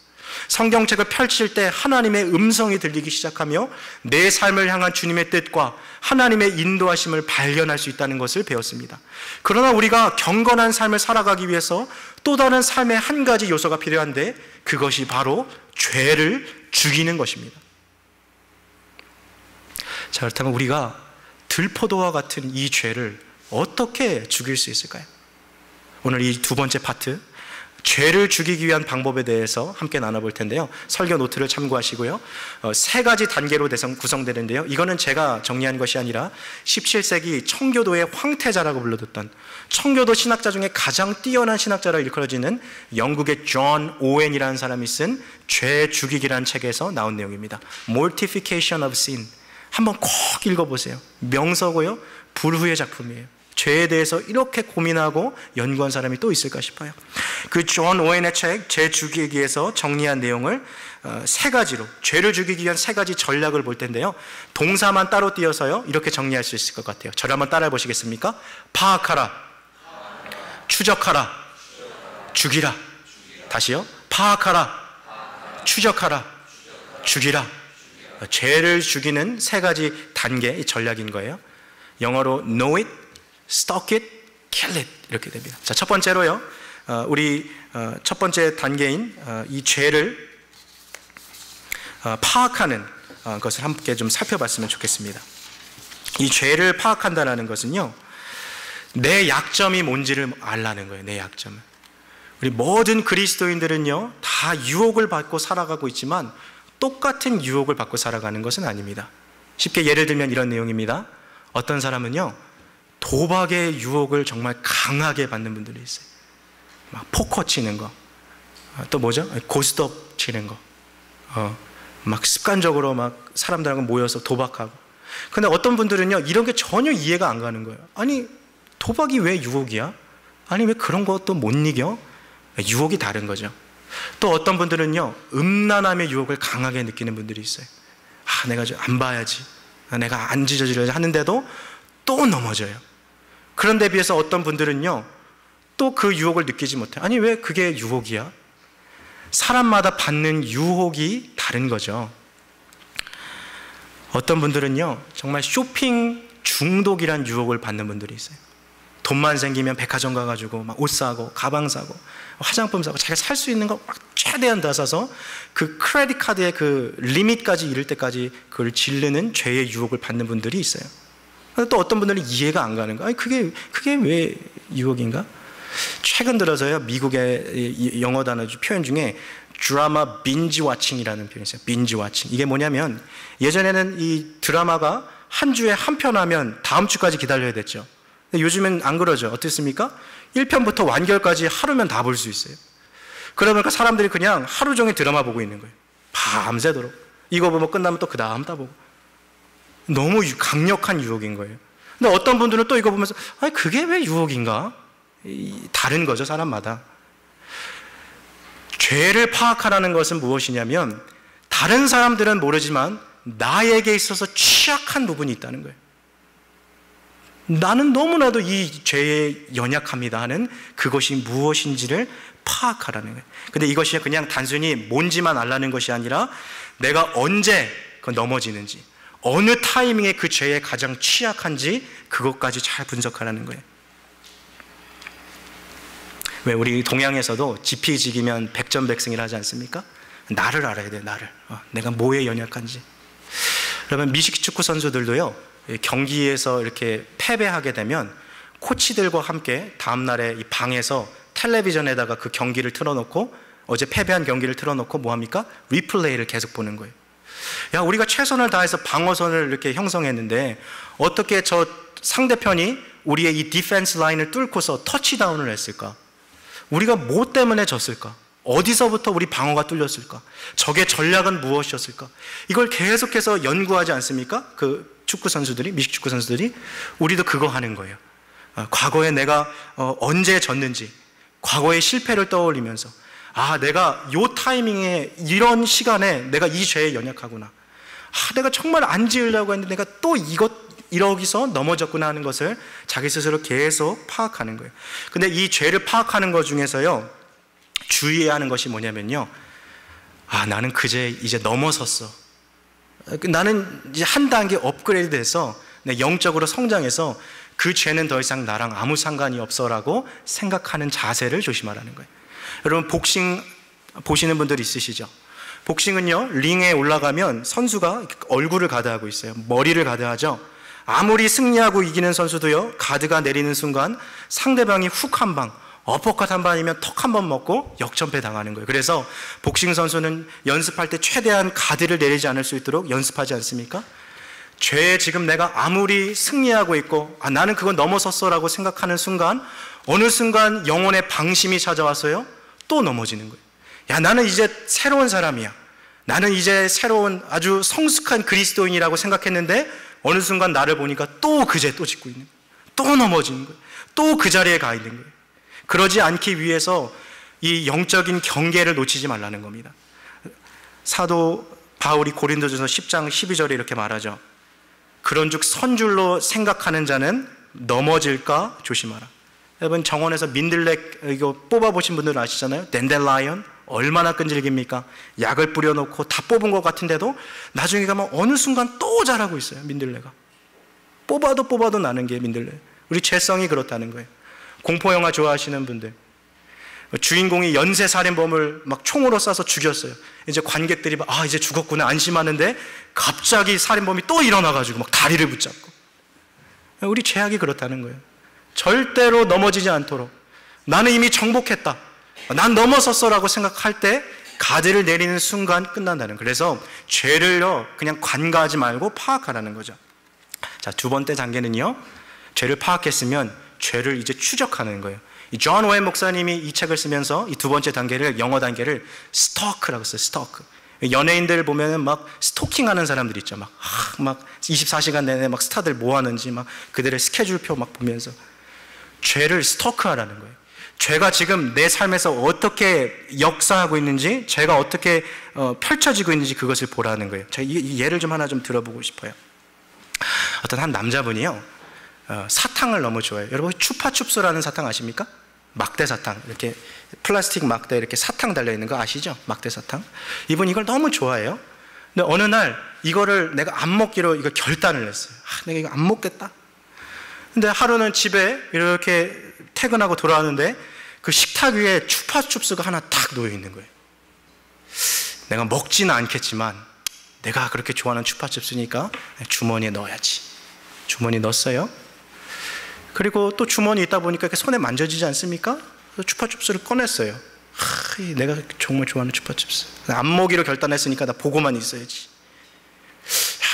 성경책을 펼칠 때 하나님의 음성이 들리기 시작하며 내 삶을 향한 주님의 뜻과 하나님의 인도하심을 발견할 수 있다는 것을 배웠습니다. 그러나 우리가 경건한 삶을 살아가기 위해서 또 다른 삶의 한 가지 요소가 필요한데 그것이 바로 죄를 죽이는 것입니다. 자, 그렇다면 우리가 들포도와 같은 이 죄를 어떻게 죽일 수 있을까요? 오늘 이 두 번째 파트, 죄를 죽이기 위한 방법에 대해서 함께 나눠볼 텐데요. 설교 노트를 참고하시고요. 세 가지 단계로 구성되는데요. 이거는 제가 정리한 것이 아니라 17세기 청교도의 황태자라고 불러뒀던 청교도 신학자 중에 가장 뛰어난 신학자라 일컬어지는 영국의 존 오웬이라는 사람이 쓴 죄 죽이기라는 책에서 나온 내용입니다. Mortification of Sin. 한번 꼭 읽어보세요. 명서고요. 불후의 작품이에요. 죄에 대해서 이렇게 고민하고 연구한 사람이 또 있을까 싶어요. 그 존 오웬의 책 죄 죽이기에서 정리한 내용을 세 가지로, 죄를 죽이기 위한 세 가지 전략을 볼 텐데요. 동사만 따로 띄어서요 이렇게 정리할 수 있을 것 같아요. 저를 한번 따라해 보시겠습니까? 파악하라, 추적하라, 죽이라. 다시요. 파악하라, 추적하라, 죽이라. 죄를 죽이는 세 가지 단계의 전략인 거예요. 영어로 know it, stalk it, kill it 이렇게 됩니다. 자, 첫 번째로요. 우리 첫 번째 단계인 이 죄를 파악하는 것을 함께 좀 살펴봤으면 좋겠습니다. 이 죄를 파악한다는 것은요, 내 약점이 뭔지를 알라는 거예요. 내 약점을. 우리 모든 그리스도인들은요 다 유혹을 받고 살아가고 있지만 똑같은 유혹을 받고 살아가는 것은 아닙니다. 쉽게 예를 들면 이런 내용입니다. 어떤 사람은요 도박의 유혹을 정말 강하게 받는 분들이 있어요. 막 포커 치는 거, 또 뭐죠? 고스톱 치는 거, 막 습관적으로 막 사람들하고 모여서 도박하고. 근데 어떤 분들은요 이런 게 전혀 이해가 안 가는 거예요. 아니 도박이 왜 유혹이야? 아니 왜 그런 것도 못 이겨? 유혹이 다른 거죠. 또 어떤 분들은요 음란함의 유혹을 강하게 느끼는 분들이 있어요. 아, 내가 안 봐야지, 내가 안 찢어지려지 하는데도 또 넘어져요. 그런데 비해서 어떤 분들은요 또 그 유혹을 느끼지 못해요. 아니 왜 그게 유혹이야? 사람마다 받는 유혹이 다른 거죠. 어떤 분들은요 정말 쇼핑 중독이란 유혹을 받는 분들이 있어요. 돈만 생기면 백화점 가가지고 막 옷 사고 가방 사고 화장품 사고 자기가 살 수 있는 거 막 최대한 다 사서 그 크레딧 카드의 그 리밋까지 이를 때까지 그걸 지르는 죄의 유혹을 받는 분들이 있어요. 또 어떤 분들은 이해가 안 가는 거예요. 아니 그게 왜 유혹인가? 최근 들어서요 미국의 영어 단어 표현 중에 드라마 빈지 워칭이라는 표현이 있어요. 빈지 워칭. 이게 뭐냐면 예전에는 이 드라마가 한 주에 한 편 하면 다음 주까지 기다려야 됐죠. 근데 요즘엔 안 그러죠. 어떻습니까? 1편부터 완결까지 하루면 다 볼 수 있어요. 그러니까 사람들이 그냥 하루 종일 드라마 보고 있는 거예요. 밤새도록. 이거 보면 끝나면 또 그 다음 다 보고. 너무 강력한 유혹인 거예요. 근데 어떤 분들은 또 이거 보면서 아니 그게 왜 유혹인가? 다른 거죠, 사람마다. 죄를 파악하라는 것은 무엇이냐면 다른 사람들은 모르지만 나에게 있어서 취약한 부분이 있다는 거예요. 나는 너무나도 이 죄에 연약합니다 하는 그것이 무엇인지를 파악하라는 거예요. 근데 이것이 그냥 단순히 뭔지만 알라는 것이 아니라 내가 언제 넘어지는지, 어느 타이밍에 그 죄에 가장 취약한지 그것까지 잘 분석하라는 거예요. 왜 우리 동양에서도 지피지기면 백전백승이라 하지 않습니까? 나를 알아야 돼요. 나를. 내가 뭐에 연약한지. 그러면 미식축구 선수들도요 경기에서 이렇게 패배하게 되면 코치들과 함께 다음날에 이 방에서 텔레비전에다가 그 경기를 틀어놓고 어제 패배한 경기를 틀어놓고 뭐합니까? 리플레이를 계속 보는 거예요. 야, 우리가 최선을 다해서 방어선을 이렇게 형성했는데 어떻게 저 상대편이 우리의 이 디펜스 라인을 뚫고서 터치다운을 했을까? 우리가 뭐 때문에 졌을까? 어디서부터 우리 방어가 뚫렸을까? 적의 전략은 무엇이었을까? 이걸 계속해서 연구하지 않습니까? 그 축구 선수들이, 미식 축구 선수들이. 우리도 그거 하는 거예요. 과거에 내가 언제 졌는지, 과거의 실패를 떠올리면서 아, 내가 요 타이밍에 이런 시간에 내가 이 죄에 연약하구나. 아, 내가 정말 안 지으려고 했는데 내가 또 이러기서 넘어졌구나 하는 것을 자기 스스로 계속 파악하는 거예요. 근데 이 죄를 파악하는 것 중에서요, 주의해야 하는 것이 뭐냐면요, 아, 나는 그 죄 이제 넘어섰어. 나는 이제 한 단계 업그레이드 돼서 영적으로 성장해서 그 죄는 더 이상 나랑 아무 상관이 없어라고 생각하는 자세를 조심하라는 거예요. 여러분, 복싱 보시는 분들 있으시죠? 복싱은요, 링에 올라가면 선수가 얼굴을 가드하고 있어요. 머리를 가드하죠. 아무리 승리하고 이기는 선수도요, 가드가 내리는 순간 상대방이 훅 한 방, 어퍼컷 한 방이면 턱 한 번 먹고 역전패 당하는 거예요. 그래서 복싱 선수는 연습할 때 최대한 가드를 내리지 않을 수 있도록 연습하지 않습니까? 죄에 지금 내가 아무리 승리하고 있고, 아, 나는 그건 넘어섰어라고 생각하는 순간, 어느 순간 영혼의 방심이 찾아와서요, 또 넘어지는 거예요. 야, 나는 이제 새로운 사람이야. 나는 이제 새로운 아주 성숙한 그리스도인이라고 생각했는데 어느 순간 나를 보니까 또 그 죄 또 짓고 있는 거예요. 또 넘어지는 거예요. 또 그 자리에 가 있는 거예요. 그러지 않기 위해서 이 영적인 경계를 놓치지 말라는 겁니다. 사도 바울이 고린도전서 10장 12절에 이렇게 말하죠. 그런즉 선줄로 생각하는 자는 넘어질까 조심하라. 여러분, 정원에서 민들렉 이거 뽑아보신 분들은 아시잖아요. 댄델라이언 얼마나 끈질깁니까? 약을 뿌려놓고 다 뽑은 것 같은데도 나중에 가면 어느 순간 또 자라고 있어요. 민들레가 뽑아도 나는 게 민들레. 우리 죄성이 그렇다는 거예요. 공포영화 좋아하시는 분들, 주인공이 연쇄살인범을 막 총으로 쏴서 죽였어요. 이제 관객들이 막, 아, 이제 죽었구나 안심하는데 갑자기 살인범이 또 일어나가지고 막 다리를 붙잡고. 우리 죄악이 그렇다는 거예요. 절대로 넘어지지 않도록, 나는 이미 정복했다, 난 넘어섰어라고 생각할 때 가드를 내리는 순간 끝난다는 거예요. 그래서 죄를요, 그냥 관가하지 말고 파악하라는 거죠. 자, 두 번째 단계는요, 죄를 파악했으면 죄를 이제 추적하는 거예요. 이 존 오웬 목사님이 이 책을 쓰면서 이 두 번째 단계를, 영어 단계를 스토크라고 써요. 스토크. 연예인들 보면은 막 스토킹하는 사람들 있죠. 막 24시간 내내 막 스타들 뭐 하는지 막 그들의 스케줄표 막 보면서 죄를 스토크하라는 거예요. 죄가 지금 내 삶에서 어떻게 역사하고 있는지, 죄가 어떻게 펼쳐지고 있는지 그것을 보라는 거예요. 제가 이 예를 좀 하나 좀 들어보고 싶어요. 어떤 한 남자분이요, 사탕을 너무 좋아해요. 여러분, 추파춥스라는 사탕 아십니까? 막대 사탕, 이렇게 플라스틱 막대 이렇게 사탕 달려있는 거 아시죠? 막대 사탕. 이분이 이걸 너무 좋아해요. 근데 어느 날 이거를 내가 안 먹기로 이거 결단을 했어요. 아, 내가 이거 안 먹겠다. 근데 하루는 집에 이렇게 퇴근하고 돌아왔는데 그 식탁 위에 추파춥스가 하나 딱 놓여있는 거예요. 내가 먹지는 않겠지만 내가 그렇게 좋아하는 추파춥스니까 주머니에 넣어야지. 주머니에 넣었어요. 그리고 또 주머니에 있다 보니까 이렇게 손에 만져지지 않습니까? 그래서 추파춥스를 꺼냈어요. 내가 정말 좋아하는 추파춥스. 안 먹기로 결단했으니까 나 보고만 있어야지.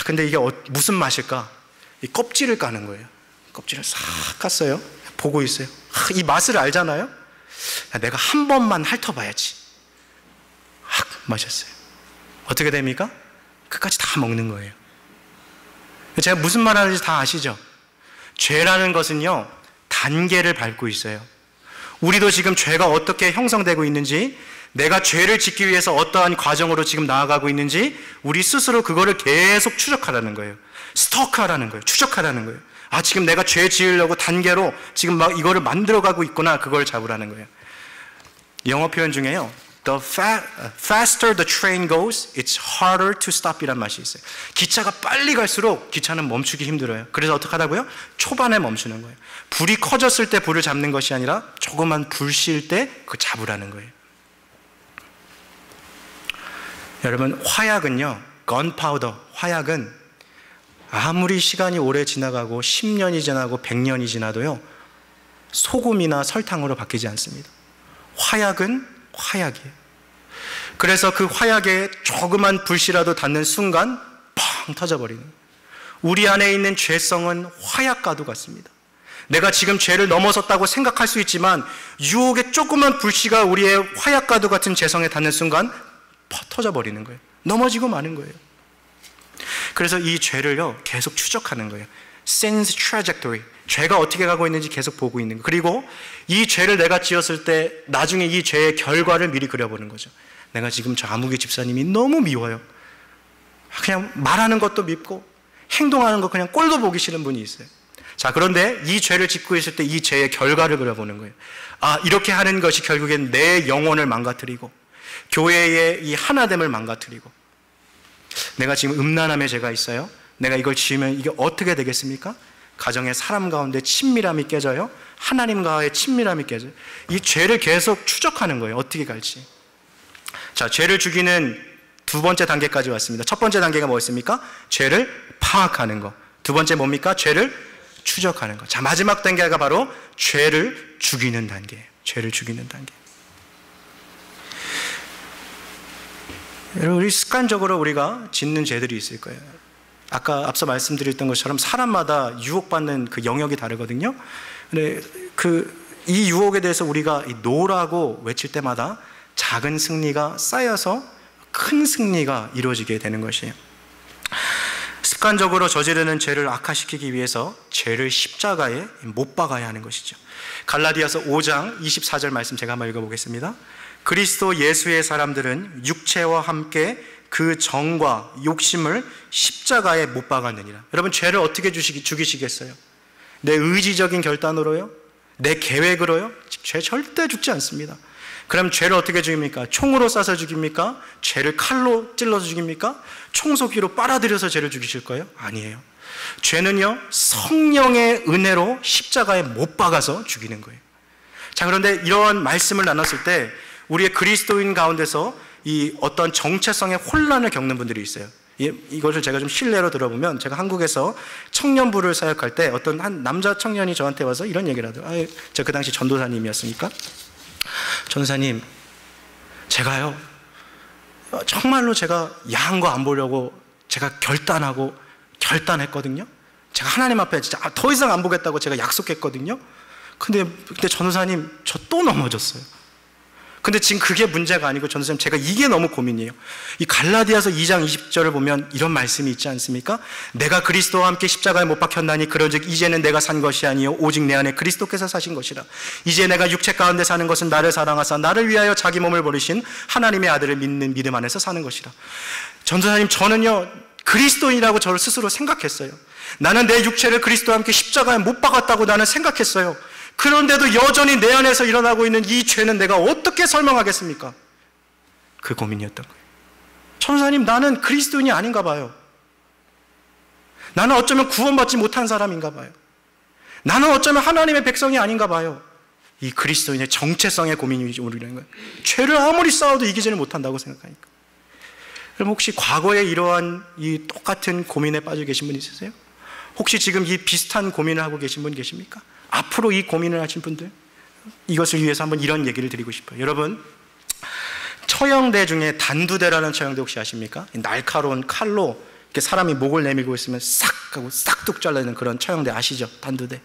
근데 이게 무슨 맛일까? 이 껍질을 까는 거예요. 껍질을 싹 깠어요. 보고 있어요. 이 맛을 알잖아요. 내가 한 번만 핥아봐야지. 마셨어요. 어떻게 됩니까? 끝까지 다 먹는 거예요. 제가 무슨 말 하는지 다 아시죠? 죄라는 것은요, 단계를 밟고 있어요. 우리도 지금 죄가 어떻게 형성되고 있는지, 내가 죄를 짓기 위해서 어떠한 과정으로 지금 나아가고 있는지 우리 스스로 그거를 계속 추적하라는 거예요. 스토크하라는 거예요. 추적하라는 거예요. 아, 지금 내가 죄 지으려고 단계로 지금 막 이거를 만들어가고 있구나, 그걸 잡으라는 거예요. 영어 표현 중에요, The faster the train goes, it's harder to stop 이란 맛이 있어요. 기차가 빨리 갈수록 기차는 멈추기 힘들어요. 그래서 어떻게 하다고요? 초반에 멈추는 거예요. 불이 커졌을 때 불을 잡는 것이 아니라 조그만 불 쉴 때 그거 잡으라는 거예요. 여러분, 화약은요, 건파우더, 화약은 아무리 시간이 오래 지나가고 10년이 지나고 100년이 지나도요, 소금이나 설탕으로 바뀌지 않습니다. 화약은 화약이에요. 그래서 그 화약에 조그만 불씨라도 닿는 순간 펑 터져버리는 거예요. 우리 안에 있는 죄성은 화약과도 같습니다. 내가 지금 죄를 넘어섰다고 생각할 수 있지만 유혹의 조그만 불씨가 우리의 화약과도 같은 죄성에 닿는 순간 터져버리는 거예요. 넘어지고 마는 거예요. 그래서 이 죄를요, 계속 추적하는 거예요. sin's trajectory, 죄가 어떻게 가고 있는지 계속 보고 있는 거. 그리고 이 죄를 내가 지었을 때 나중에 이 죄의 결과를 미리 그려보는 거죠. 내가 지금 저 아무개 집사님이 너무 미워요. 그냥 말하는 것도 밉고 행동하는 거 그냥 꼴도 보기 싫은 분이 있어요. 자, 그런데 이 죄를 짓고 있을 때 이 죄의 결과를 그려보는 거예요. 아, 이렇게 하는 것이 결국엔 내 영혼을 망가뜨리고 교회의 이 하나됨을 망가뜨리고, 내가 지금 음란함의 죄가 있어요. 내가 이걸 지으면 이게 어떻게 되겠습니까? 가정의 사람 가운데 친밀함이 깨져요. 하나님과의 친밀함이 깨져요. 이 죄를 계속 추적하는 거예요. 어떻게 갈지. 자, 죄를 죽이는 두 번째 단계까지 왔습니다. 첫 번째 단계가 뭐였습니까? 죄를 파악하는 거. 두 번째 뭡니까? 죄를 추적하는 거. 자, 마지막 단계가 바로 죄를 죽이는 단계예요. 죄를 죽이는 단계. 여러분, 우리 습관적으로 우리가 짓는 죄들이 있을 거예요. 아까 앞서 말씀드렸던 것처럼 사람마다 유혹받는 그 영역이 다르거든요. 근데 이 유혹에 대해서 우리가 노라고 외칠 때마다 작은 승리가 쌓여서 큰 승리가 이루어지게 되는 것이에요. 습관적으로 저지르는 죄를 악화시키기 위해서 죄를 십자가에 못 박아야 하는 것이죠. 갈라디아서 5장 24절 말씀 제가 한번 읽어보겠습니다. 그리스도 예수의 사람들은 육체와 함께 그 정과 욕심을 십자가에 못 박았느니라. 여러분, 죄를 어떻게 죽이시겠어요? 내 의지적인 결단으로요? 내 계획으로요? 죄 절대 죽지 않습니다. 그럼 죄를 어떻게 죽입니까? 총으로 쏴서 죽입니까? 죄를 칼로 찔러서 죽입니까? 청소기로 빨아들여서 죄를 죽이실 거예요? 아니에요. 죄는요, 성령의 은혜로 십자가에 못 박아서 죽이는 거예요. 자, 그런데 이러한 말씀을 나눴을 때 우리의 그리스도인 가운데서 이 어떤 정체성의 혼란을 겪는 분들이 있어요. 이것을 제가 좀 실례로 들어보면, 제가 한국에서 청년부를 사역할 때 어떤 한 남자 청년이 저한테 와서 이런 얘기를 하더라고요. 제가 그 당시 전도사님이었으니까, 전도사님, 제가요 정말로 제가 야한 거 안 보려고 제가 결단했거든요. 제가 하나님 앞에 진짜 더 이상 안 보겠다고 제가 약속했거든요. 근데 전도사님, 저 또 넘어졌어요. 근데 지금 그게 문제가 아니고, 전도사님, 제가 이게 너무 고민이에요. 이 갈라디아서 2장 20절을 보면 이런 말씀이 있지 않습니까? 내가 그리스도와 함께 십자가에 못 박혔나니 그런즉 이제는 내가 산 것이 아니요 오직 내 안에 그리스도께서 사신 것이라. 이제 내가 육체 가운데 사는 것은 나를 사랑하사 나를 위하여 자기 몸을 버리신 하나님의 아들을 믿는 믿음 안에서 사는 것이라. 전도사님, 저는요 그리스도인이라고 저를 스스로 생각했어요. 나는 내 육체를 그리스도와 함께 십자가에 못 박았다고 나는 생각했어요. 그런데도 여전히 내 안에서 일어나고 있는 이 죄는 내가 어떻게 설명하겠습니까? 그 고민이었던 거예요. 천사님, 나는 그리스도인이 아닌가 봐요. 나는 어쩌면 구원받지 못한 사람인가 봐요. 나는 어쩌면 하나님의 백성이 아닌가 봐요. 이 그리스도인의 정체성의 고민이 오르는 거예요. 죄를 아무리 싸워도 이기지를 못한다고 생각하니까. 그럼 혹시 과거에 이러한 이 똑같은 고민에 빠져 계신 분 있으세요? 혹시 지금 이 비슷한 고민을 하고 계신 분 계십니까? 앞으로 이 고민을 하신 분들, 이것을 위해서 한번 이런 얘기를 드리고 싶어요. 여러분, 처형대 중에 단두대라는 처형대 혹시 아십니까? 날카로운 칼로 이렇게 사람이 목을 내밀고 있으면 싹 하고 싹둑 잘라내는 그런 처형대 아시죠? 단두대.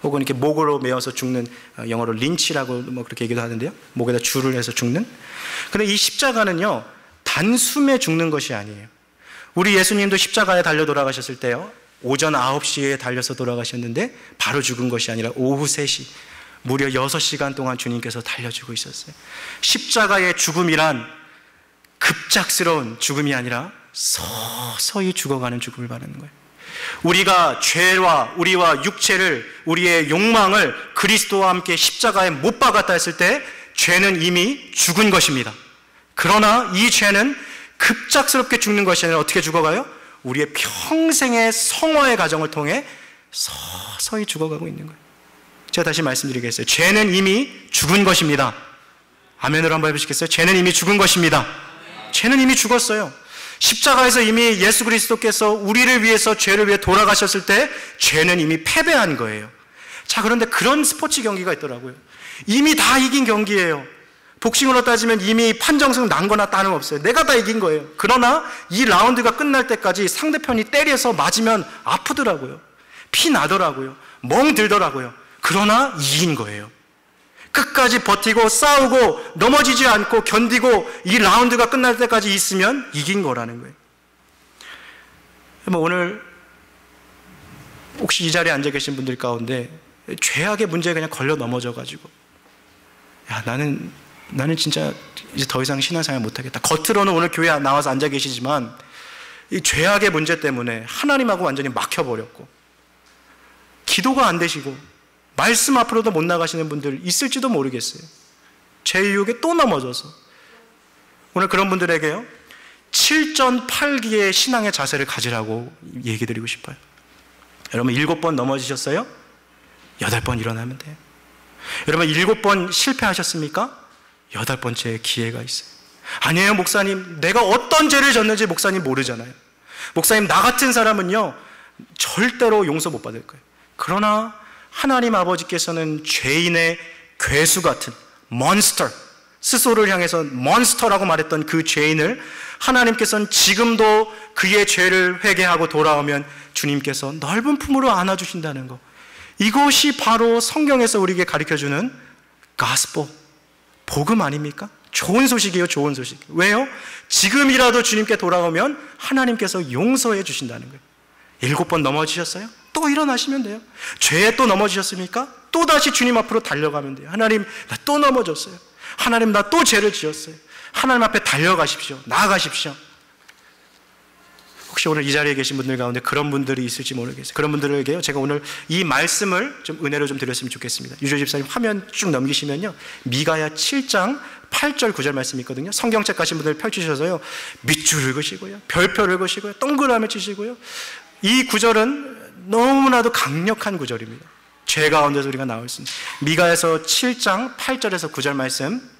혹은 이렇게 목으로 메어서 죽는, 영어로 린치라고 뭐 그렇게 얘기도 하는데요. 목에다 줄을 해서 죽는. 근데 이 십자가는요, 단숨에 죽는 것이 아니에요. 우리 예수님도 십자가에 달려 돌아가셨을 때요, 오전 9시에 달려서 돌아가셨는데 바로 죽은 것이 아니라 오후 3시, 무려 6시간 동안 주님께서 달려주고 있었어요. 십자가의 죽음이란 급작스러운 죽음이 아니라 서서히 죽어가는 죽음을 말하는 거예요. 우리가 죄와 우리와 육체를, 우리의 욕망을 그리스도와 함께 십자가에 못 박았다 했을 때 죄는 이미 죽은 것입니다. 그러나 이 죄는 급작스럽게 죽는 것이 아니라 어떻게 죽어가요? 우리의 평생의 성화의 과정을 통해 서서히 죽어가고 있는 거예요. 제가 다시 말씀드리겠어요. 죄는 이미 죽은 것입니다. 아멘으로 한번 해보시겠어요? 죄는 이미 죽은 것입니다. 죄는 이미 죽었어요. 십자가에서 이미 예수 그리스도께서 우리를 위해서 죄를 위해 돌아가셨을 때 죄는 이미 패배한 거예요. 자, 그런데 그런 스포츠 경기가 있더라고요. 이미 다 이긴 경기예요. 복싱으로 따지면 이미 판정승 난 거나 다름없어요. 내가 다 이긴 거예요. 그러나 이 라운드가 끝날 때까지 상대편이 때려서 맞으면 아프더라고요. 피 나더라고요. 멍 들더라고요. 그러나 이긴 거예요. 끝까지 버티고 싸우고 넘어지지 않고 견디고 이 라운드가 끝날 때까지 있으면 이긴 거라는 거예요. 오늘 혹시 이 자리에 앉아 계신 분들 가운데 죄악의 문제에 그냥 걸려 넘어져가지고, 야, 나는 진짜 이제 더 이상 신앙생활 못하겠다. 겉으로는 오늘 교회 나와서 앉아 계시지만 이 죄악의 문제 때문에 하나님하고 완전히 막혀버렸고, 기도가 안 되시고 말씀 앞으로도 못 나가시는 분들 있을지도 모르겠어요. 죄 유혹에 또 넘어져서. 오늘 그런 분들에게요, 7전 8기의 신앙의 자세를 가지라고 얘기 드리고 싶어요. 여러분, 7번 넘어지셨어요? 8번 일어나면 돼요. 여러분, 7번 실패하셨습니까? 8번째 기회가 있어요. 아니에요, 목사님. 내가 어떤 죄를 졌는지 목사님 모르잖아요. 목사님, 나 같은 사람은요, 절대로 용서 못 받을 거예요. 그러나 하나님 아버지께서는 죄인의 괴수 같은 몬스터, 스스로를 향해서 몬스터라고 말했던 그 죄인을 하나님께서는 지금도 그의 죄를 회개하고 돌아오면 주님께서 넓은 품으로 안아주신다는 것, 이것이 바로 성경에서 우리에게 가르쳐주는 가스포, 복음 아닙니까? 좋은 소식이에요. 좋은 소식. 왜요? 지금이라도 주님께 돌아오면 하나님께서 용서해 주신다는 거예요. 7번 넘어지셨어요? 또 일어나시면 돼요. 죄에 또 넘어지셨습니까? 또 다시 주님 앞으로 달려가면 돼요. 하나님, 나 또 넘어졌어요. 하나님, 나 또 죄를 지었어요. 하나님 앞에 달려가십시오. 나아가십시오. 혹시 오늘 이 자리에 계신 분들 가운데 그런 분들이 있을지 모르겠어요. 그런 분들에게요, 제가 오늘 이 말씀을 좀 은혜로 좀 드렸으면 좋겠습니다. 유조 집사님 화면 쭉 넘기시면요, 미가야 7장 8절 9절 말씀이 있거든요. 성경책 가신 분들 펼치셔서요, 밑줄 긁으시고요, 별표 긁으시고요, 동그라미 치시고요. 이 구절은 너무나도 강력한 구절입니다. 죄 가운데서 우리가 나올 수 있는 미가에서 7장 8절에서 9절 말씀,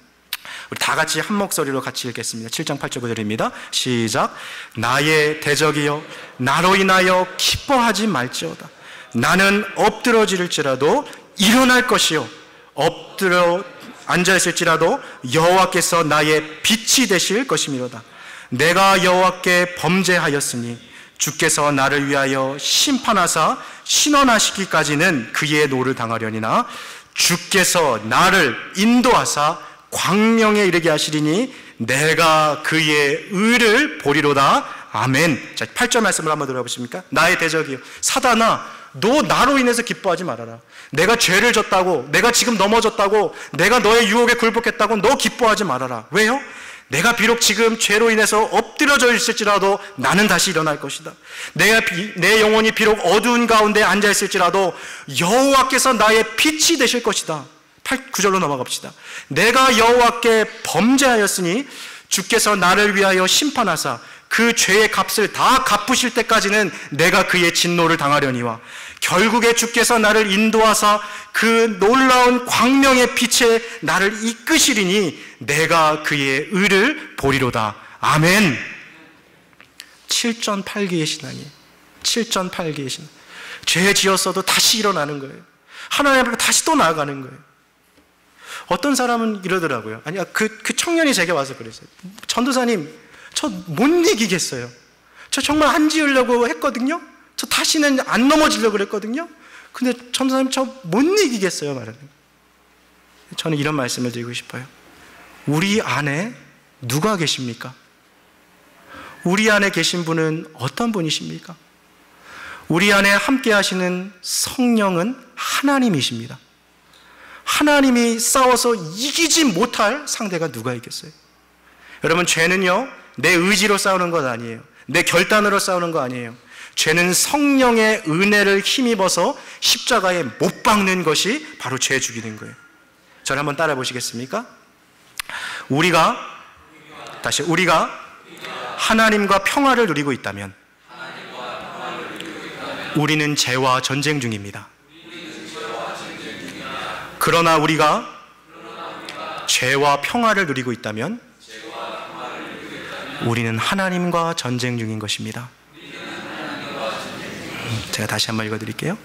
우리 다 같이 한 목소리로 같이 읽겠습니다. 7장 8절 9절입니다. 시작. 나의 대적이여, 나로 인하여 기뻐하지 말지어다. 나는 엎드러질지라도 일어날 것이요, 엎드려 앉아있을지라도 여호와께서 나의 빛이 되실 것이미로다. 내가 여호와께 범죄하였으니 주께서 나를 위하여 심판하사 신원하시기까지는 그의 노를 당하려니나 주께서 나를 인도하사 광명에 이르게 하시리니 내가 그의 의를 보리로다. 아멘. 자, 8절 말씀을 한번 들어보십니까? 나의 대적이요, 사단아, 너 나로 인해서 기뻐하지 말아라. 내가 죄를 졌다고, 내가 지금 넘어졌다고, 내가 너의 유혹에 굴복했다고 너 기뻐하지 말아라. 왜요? 내가 비록 지금 죄로 인해서 엎드려져 있을지라도 나는 다시 일어날 것이다. 내 영혼이 비록 어두운 가운데 앉아 있을지라도 여호와께서 나의 빛이 되실 것이다. 9절로 넘어갑시다. 내가 여호와께 범죄하였으니 주께서 나를 위하여 심판하사 그 죄의 값을 다 갚으실 때까지는 내가 그의 진노를 당하려니와 결국에 주께서 나를 인도하사 그 놀라운 광명의 빛에 나를 이끄시리니 내가 그의 의를 보리로다. 아멘. 7전 8기의 신앙이에요. 7전 8기의 신앙. 죄 지었어도 다시 일어나는 거예요. 하나님 앞으로 다시 또 나아가는 거예요. 어떤 사람은 이러더라고요. 아니, 그 청년이 제게 와서 그랬어요. 전도사님, 저 못 이기겠어요. 저 정말 안 지으려고 했거든요. 저 다시는 안 넘어지려고 그랬거든요. 근데 전도사님, 저 못 이기겠어요. 말하는 거예요. 저는 이런 말씀을 드리고 싶어요. 우리 안에 누가 계십니까? 우리 안에 계신 분은 어떤 분이십니까? 우리 안에 함께 하시는 성령은 하나님이십니다. 하나님이 싸워서 이기지 못할 상대가 누가 있겠어요? 여러분, 죄는요, 내 의지로 싸우는 것 아니에요. 내 결단으로 싸우는 거 아니에요. 죄는 성령의 은혜를 힘입어서 십자가에 못 박는 것이 바로 죄 죽이는 거예요. 저를 한번 따라 보시겠습니까? 우리가 하나님과 평화를 누리고 있다면 우리는 죄와 전쟁 중입니다. 그러나 우리가 죄와 평화를 누리고 있다면 우리는 하나님과 전쟁 중인 것입니다. 제가 다시 한번 읽어드릴게요.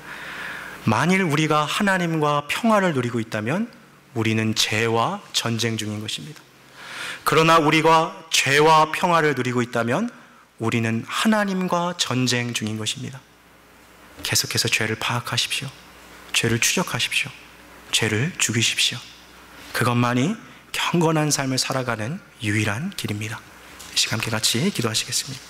만일 우리가 하나님과 평화를 누리고 있다면 우리는 죄와 전쟁 중인 것입니다. 그러나 우리가 죄와 평화를 누리고 있다면 우리는 하나님과 전쟁 중인 것입니다. 계속해서 죄를 파악하십시오. 죄를 추적하십시오. 죄를 죽이십시오. 그것만이 경건한 삶을 살아가는 유일한 길입니다. 이 시간 함께 같이 기도하시겠습니다.